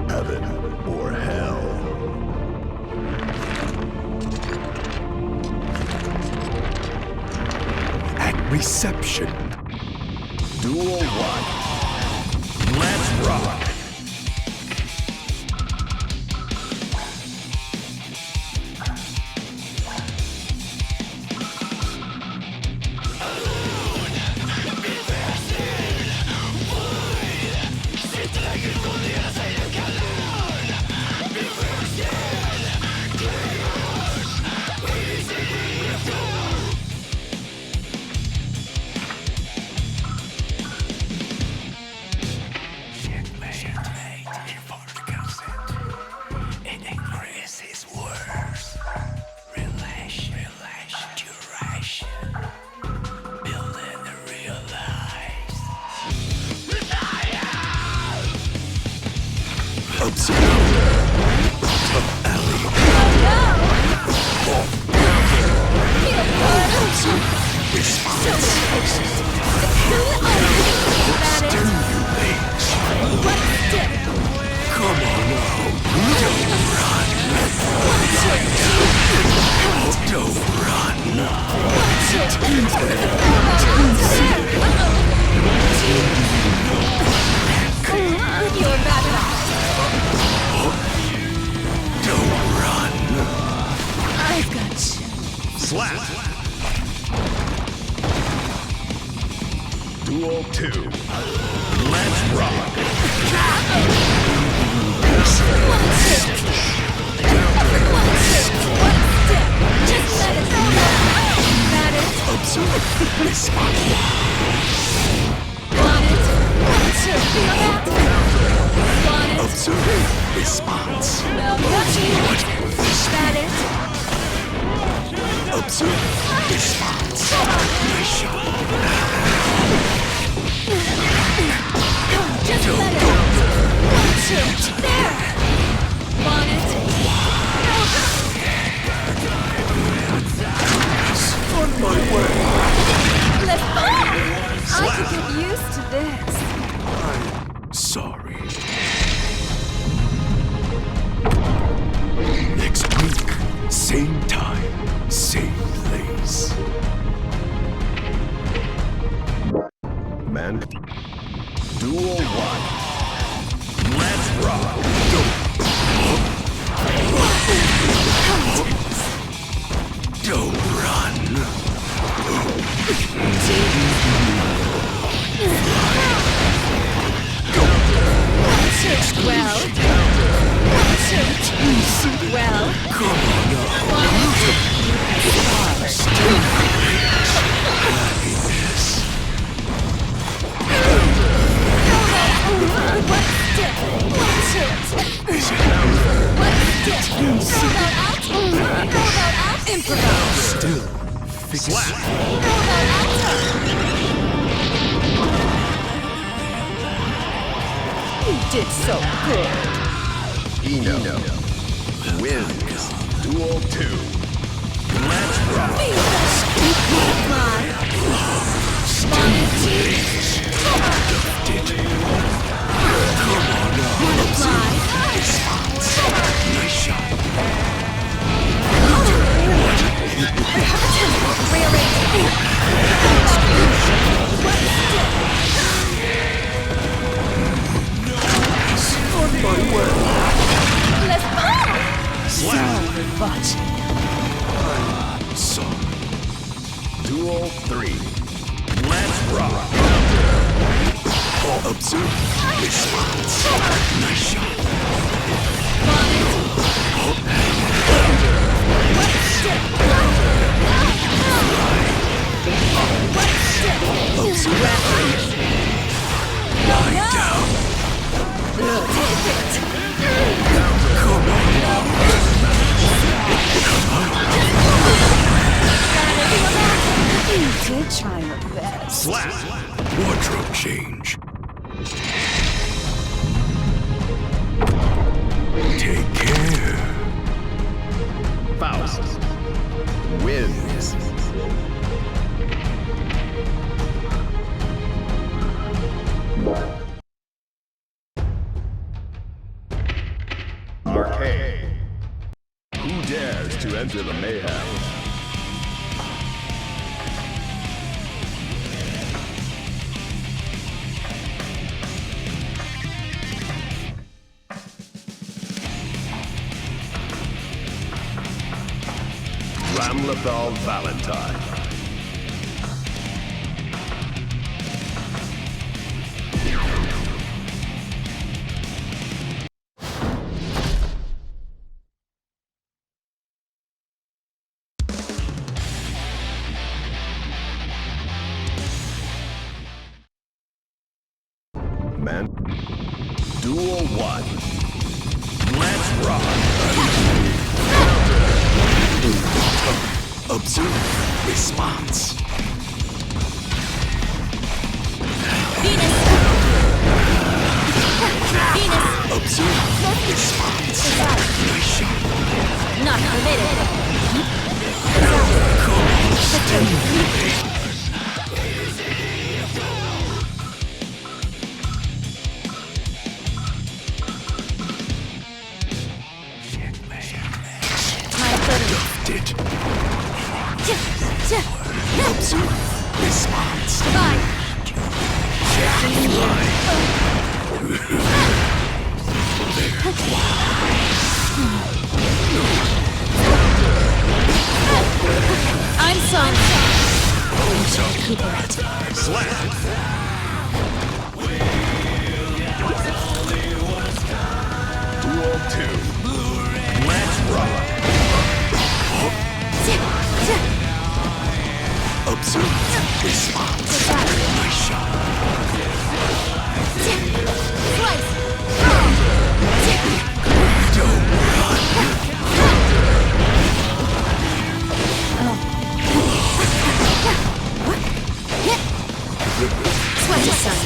Heaven or hell. At reception. Duel 1. Let's rock! Duel 2. Let's rock! Observe. Respond. Observe. Response. Observe. Response. On my way. I could get used to this. I'm sorry. Next week, same time, same place. Man. Duel 1. Let's rock. Don't run. Well, come on now. Happiness. Still fixing. you did so good. Eno wins. Duel 2. Let's rock. Nice shot. On my way. Let's go. Sorry, but I'm sorry. Duel 3. Let's rock. Observe. Response. Nice shot. Lie down. Come on. You did try your best. Slap. Wardrobe change. Take care. Faust wins. Arcade. Who dares to enter the mayhem? Ramlethal Valentine. Man. Duel 1. Let's rock. Observe response. Venus! Observe response. Not permitted. Did. Observe response. I'm sorry. Keep it. Slap. Duel 2. Let's rock. Observe response. Nice shot. Slice. Don't run. Sweat aside.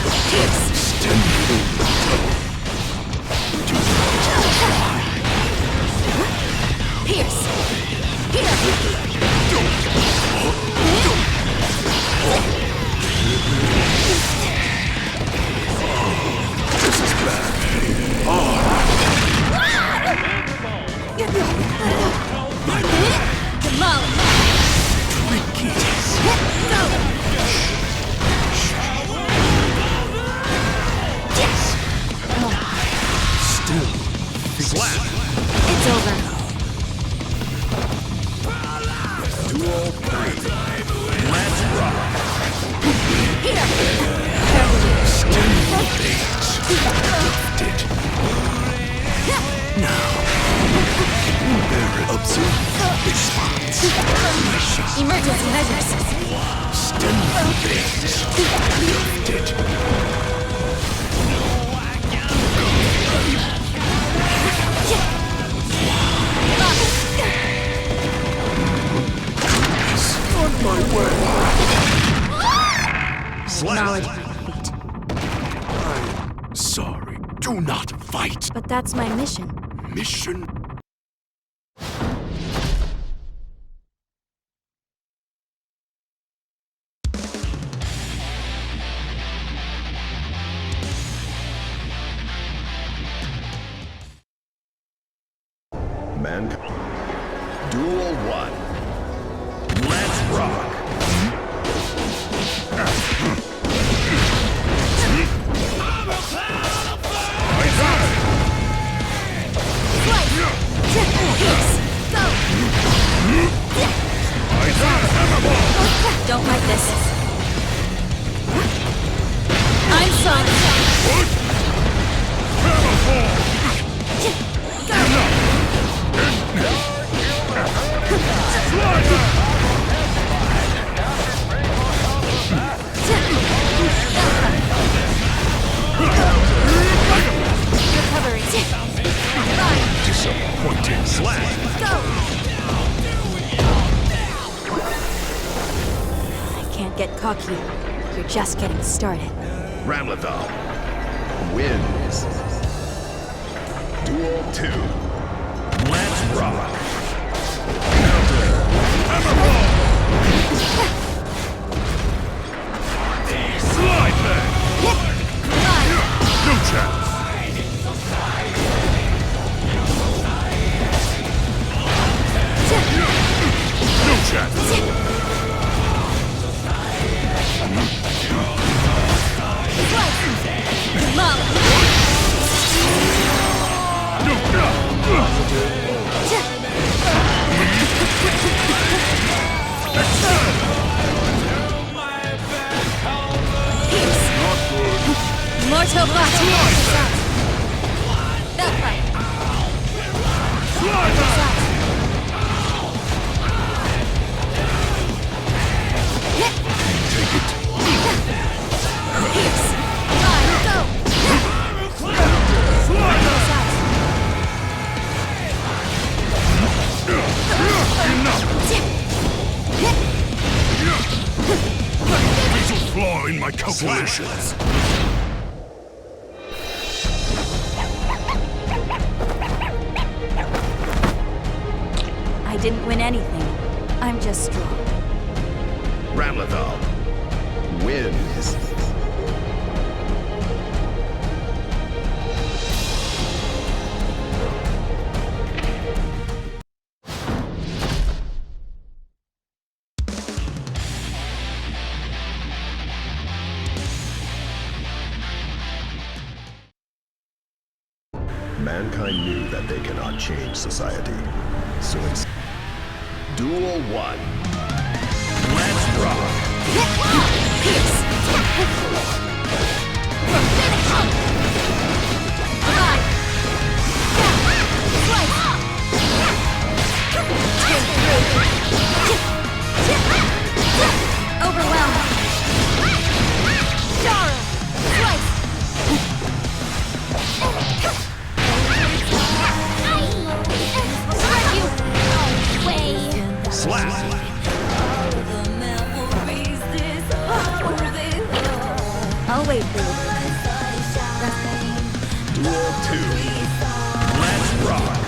Pierce. This is bad. Slap. It's over. Duel 3. Let's rock. Now. Observe response. Emergency measures. Lifted. On my way. Acknowledge my defeat. I'm sorry. Do not fight. But that's my mission. Mission? Man. Duel 1. Let's rock. Don't like this. I'm sorry. Recovery. Disappointing. Slap. Go. I can't get cocky. You're just getting started. Ramlethal wins. Duel 2. Let's rock. Slide back. No chance. No chance. No. Mortal Bat! That way! There's a flaw in my calculations. I didn't win anything. I'm just strong. Ramlethal wins. Mankind knew that they cannot change society. So it's Duel 1. Let's rock! Overwhelm! Dara! Slice! Slap! I'll wait for you. Duel 2. Let's rock!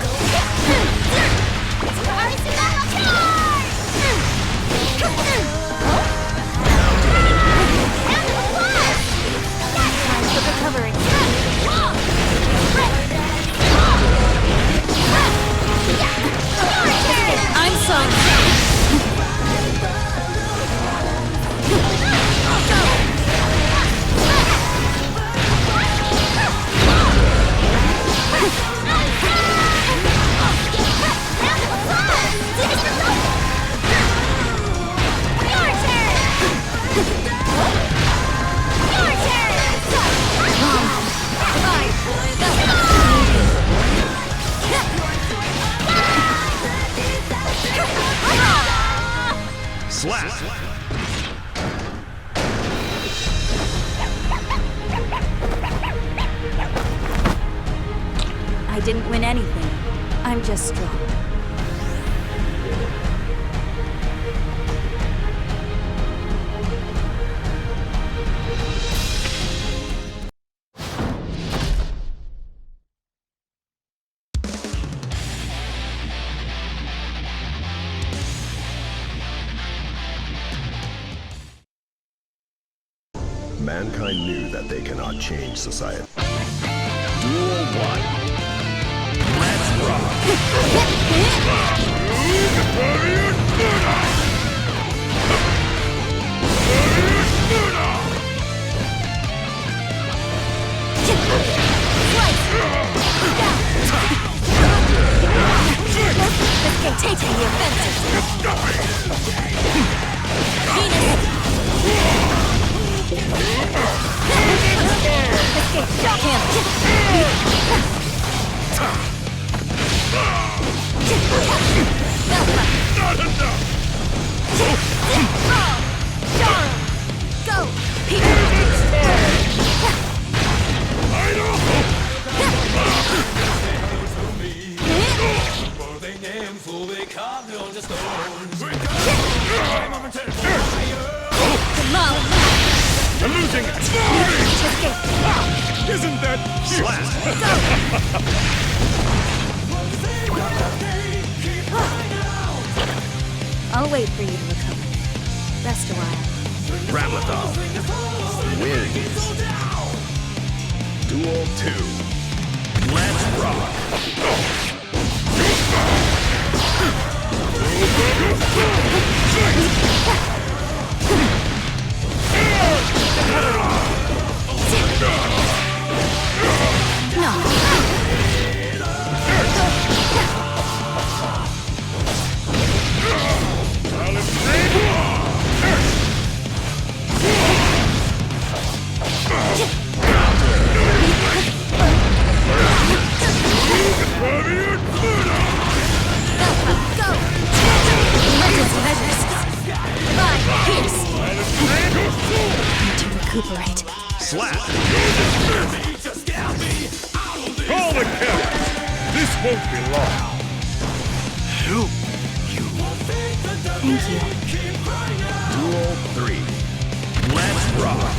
Time for recovery. I'm sorry. Slap! I didn't win anything. I'm just strong. Mankind knew that they cannot change society. Duel 1. Let's rock! Let's take the offensive. Venus! Escape! Not enough! Go! I'm losing it! Isn't that slap? I'll wait for you to recover. Rest a while. Ramlethal wins. Duel 2. Let's rock! No. can't be long. Thank you. Duel 3. Let's rock!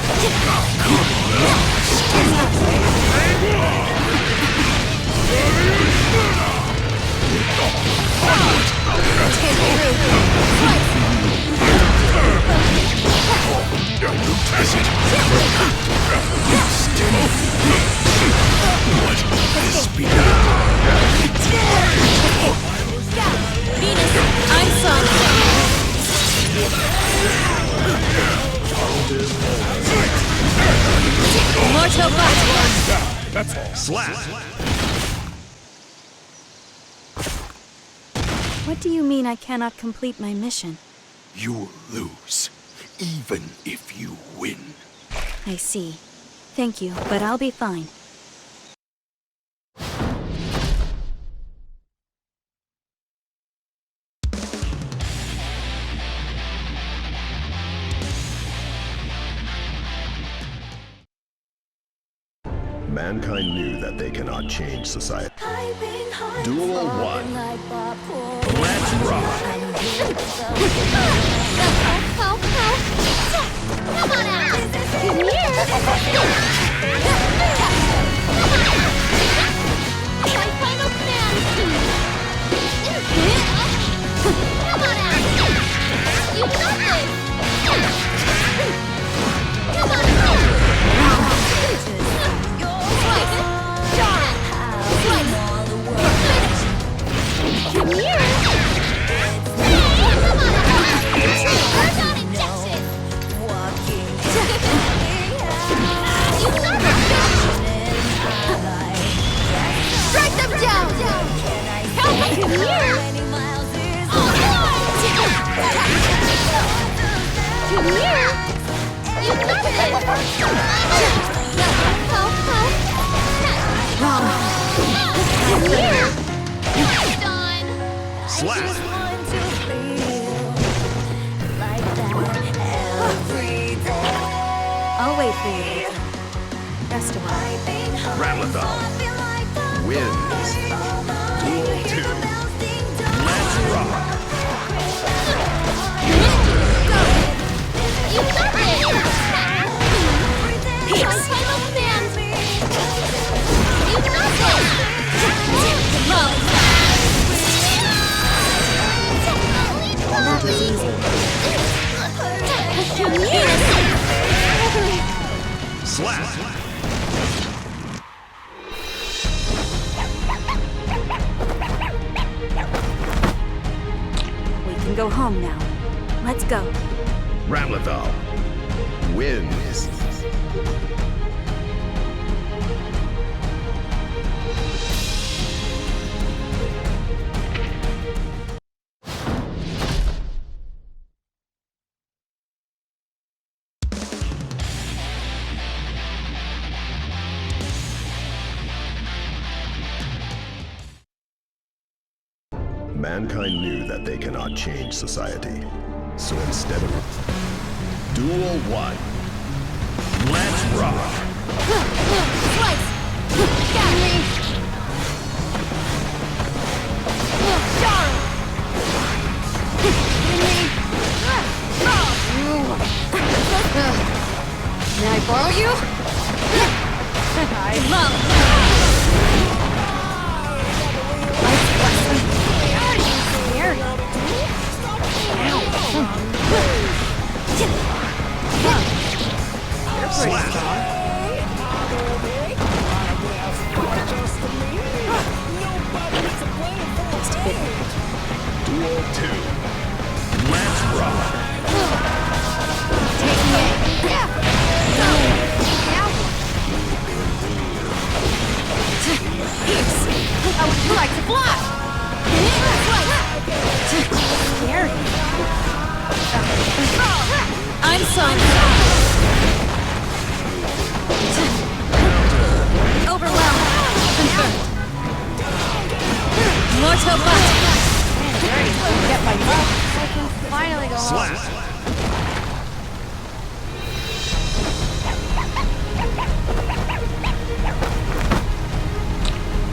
Venus, I'm Sun. Mortal Butt. That's all. Slap! What do you mean I cannot complete my mission? You'll lose, even if you win. I see. Thank you, but I'll be fine. Mankind knew that they cannot change society. Duel 1. Let's rock! Come on out! My final fantasy! Come on out! You got this! Come on out! Come here! Come on out! We're not injection! You got it! Strike them down! Help us here! Oh no! Come here! You got it! Come here! Done! Slap! I'll wait for you. Rest a while. Ramlethal wins. Duel 2. Let's rock! You got it! My final fantasy! You got it! That was easy. Slap! We can go home now. Let's go. Ramlethal wins. Mankind knew that they cannot change society. So instead of Duel 1. Let's rock! Slice! Got me! Charm! May I borrow you? I love! Duel 2. Let's rock! How would you like to fly? Scary. I'm Sun. Overwhelmed. Confirmed. Mortal Butt. Get my butt. I can finally go home.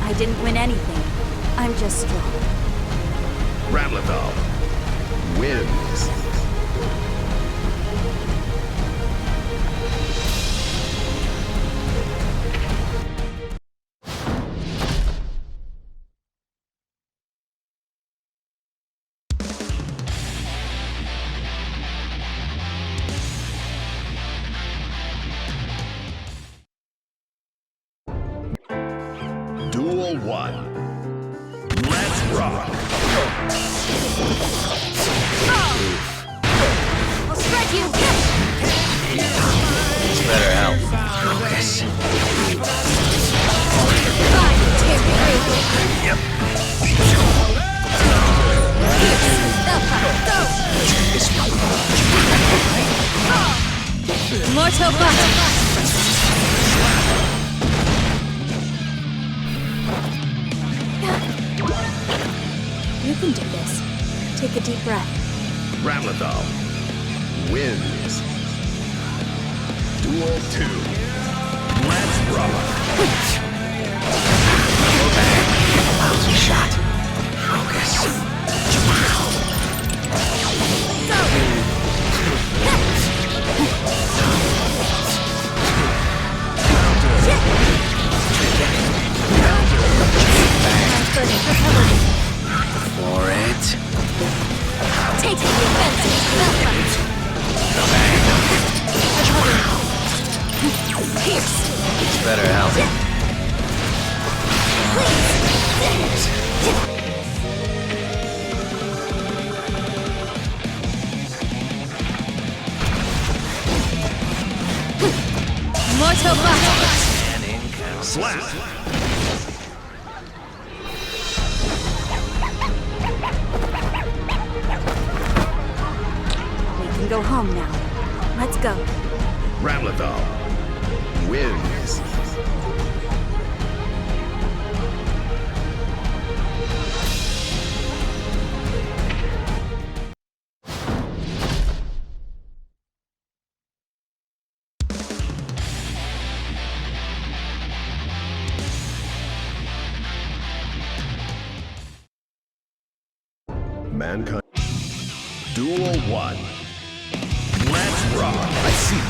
I didn't win anything, I'm just strong. Ramlethal wins. Duel 1. Let's rock! I'll strike you! It's better help. Focus. Yep. Mortal Butt! You can do this. Take a deep breath. Ramlethal wins. Duel 2. Let's rock! Lousy shot. Focus. For it. Take the offensive. Pierce. It's better help. Mortal Butt! Slap! We can go home now. Let's go. Ramlethal wins. Mankind. Duel 1. Let's rock! I see.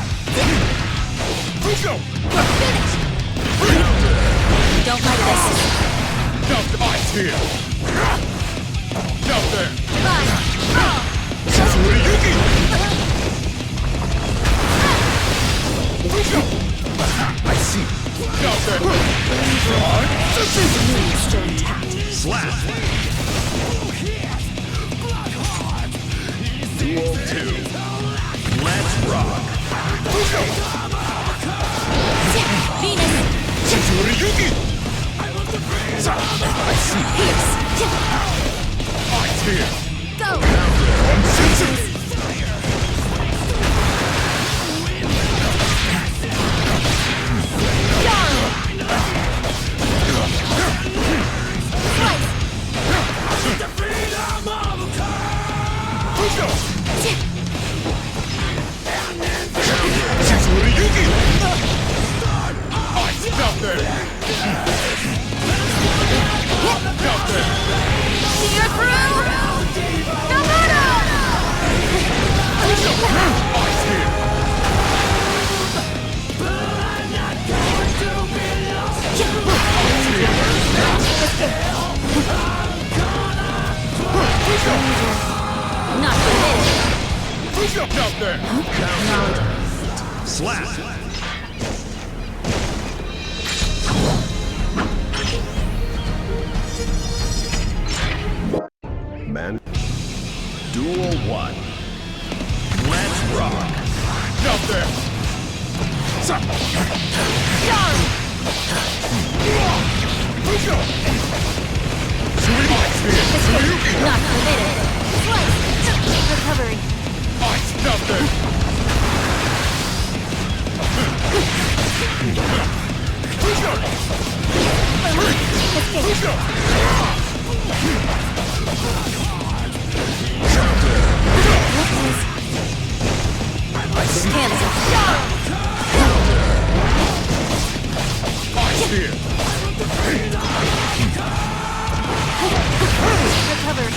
Go! Finish! Don't like this. Jump the ice here! Jump there! Sazuriyuki! I see. Jump there! Still intact. Slap! Duel 2. Let's rock! Venus! Sazuriyuki! I see. Ice here! Go! Jump there! Jump there! See her through! Yamato! Ice here! Not permitted! Jump there! Slap! Man. Duel 1. Let's rock! Jump there! Not permitted! Slice! Recovery! Ice! Jump there! Cancel! cover.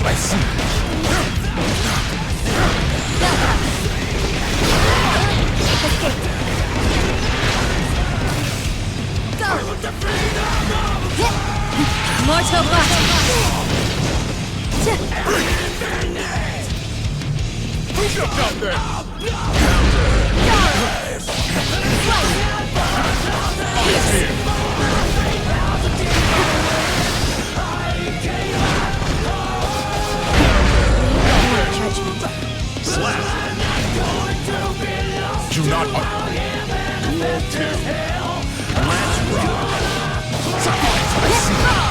I see. Mortal Blast! Who's up down there? Do not Duel 2. Let's rock. I see.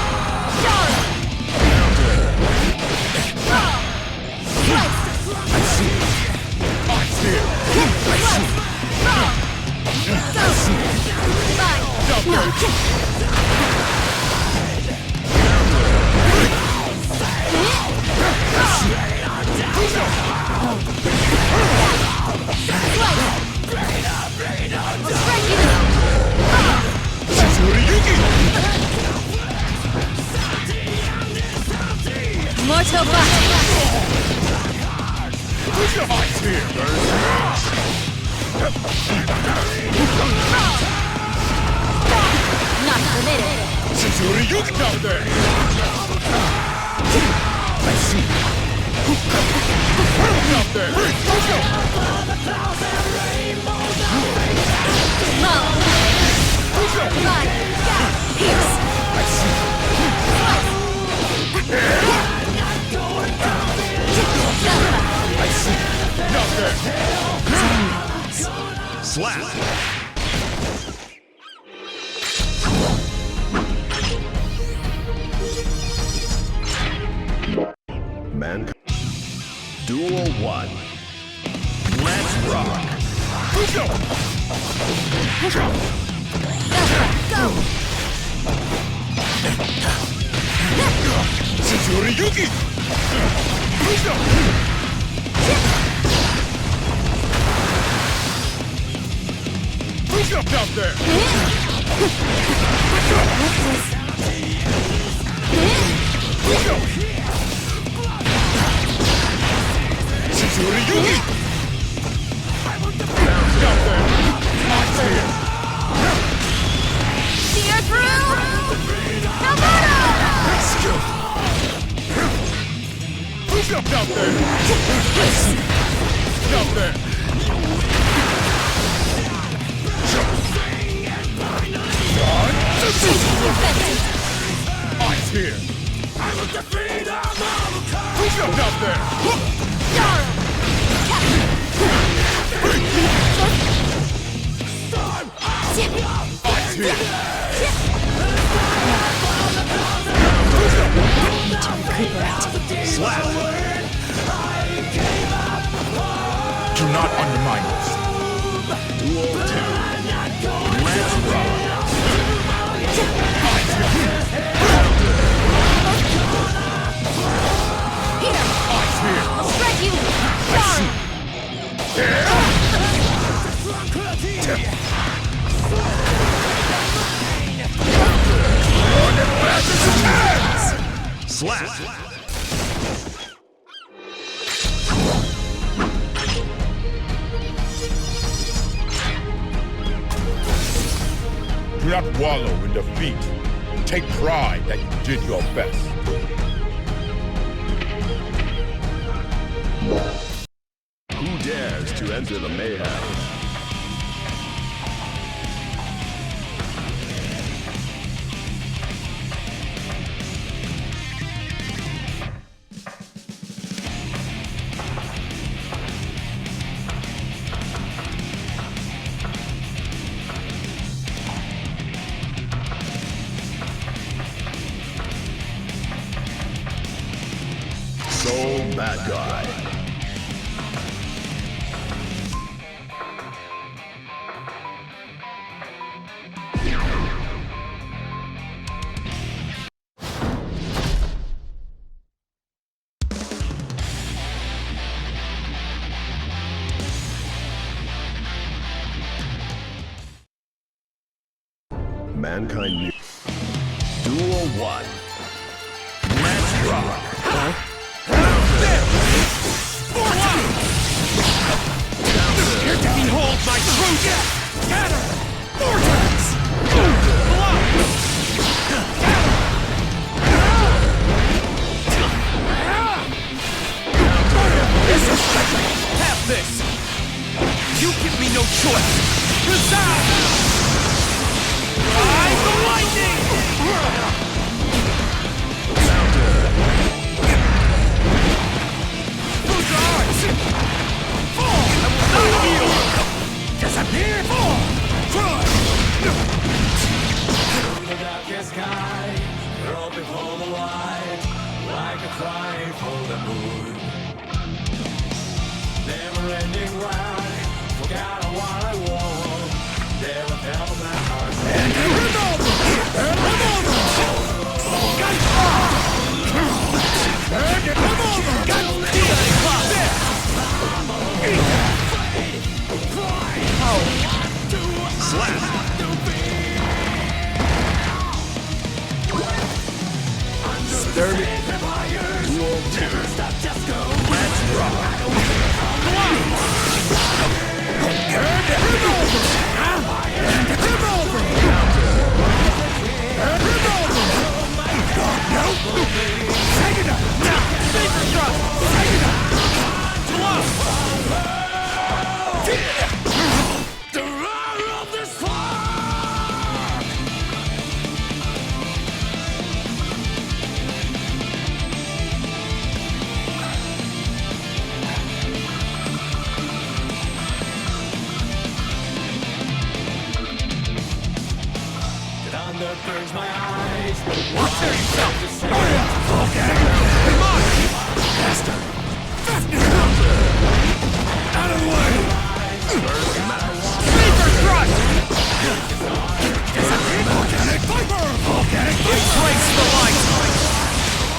Mortal Blast! Who's your hearts here, Not permitted! Shizuri, you get down there! I see. Down there! Pierce! I see. I see. Down there! Slap! Mankind. Duel 1. Let's rock. Go! Shizuri Yuki! Who's up down there? Shizuri Yuki! Down there! Eyes here! Steer through! Naboto! Let's go! Who's up down there? Down there! Eyes here! Who's up down there? Eyes here! Slap! Do not undermine us. Duel 2. Let's rock. Here! Eyes here! I'll strike you! Slap! Do not wallow in defeat. Take pride that you did your best. Who dares to enter the mayhem? Soul Bad Guy. Mankind knew. one. Let's rock. Here to behold my truth! Scatter! Vortex! Block! This is perfect! Have this! You give me no choice! Resound! Ride the lightning! Close your eyes! Fall! I will not heal! Disappear! Fall! Try! The darkest sky, all before the light, like a cry for the moon. Never-ending ride, forgot what I want. Never felt my heart. And revolver! And revolver! Gun! And revolver! Gun! Slap! Stir me. Duel 2. Let's rock. Burns my eyes. Watch yourself! Okay! Come on! Faster! Out of the way! Vapor thrust! Volcanic Viper! Volcanic Viper! Embrace the light!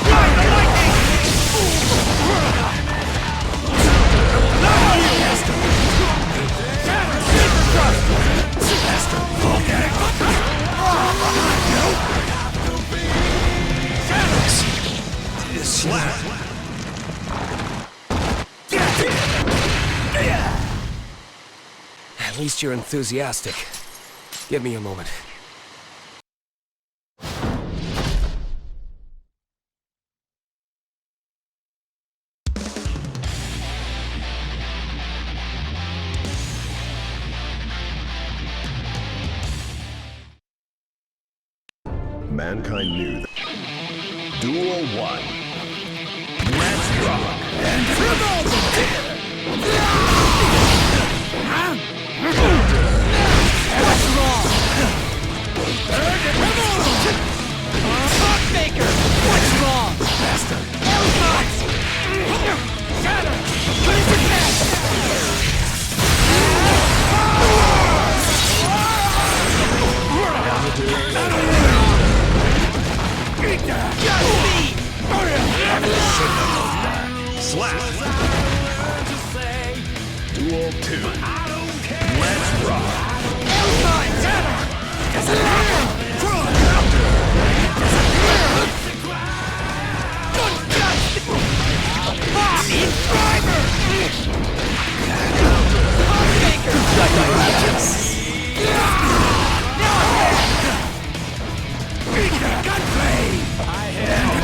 Ride the lightning! Faster! Vapor thrust! Faster! Volcanic Viper! Slap! At least you're enthusiastic. Give me a moment. Mankind knew that. Duel 1. Let's rock! And revolver! What's wrong? Hawkmaker! What's wrong? Faster! Elmont! Shatter! Laser cast! Slap! Duel 2. Let's rock! Gunplay!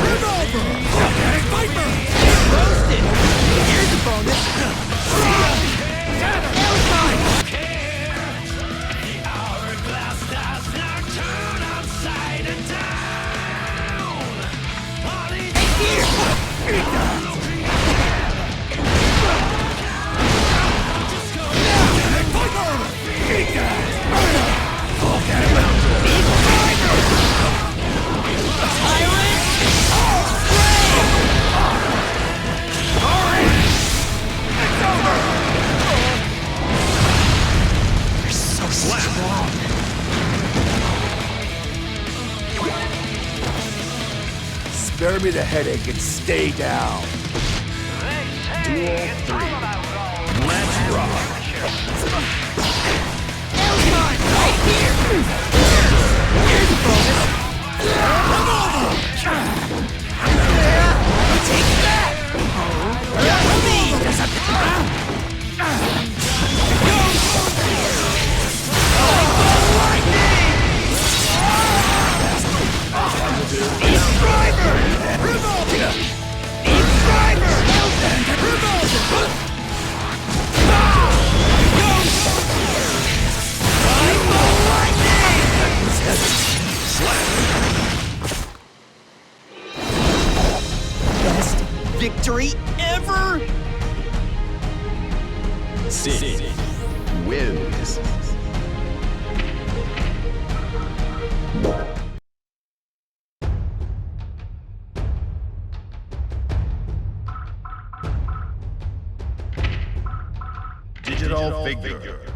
Revolver! Volcanic Viper! Roasted! Here's a bonus! The hourglass does not turn upside down! Hey, here! Volcanic Viper! Volcanic Viper! Spare me the headache and stay down. Duel 3. Let's rock! Right here! Here's a bonus! Revolver! victory ever? Sid wins. Digital figure.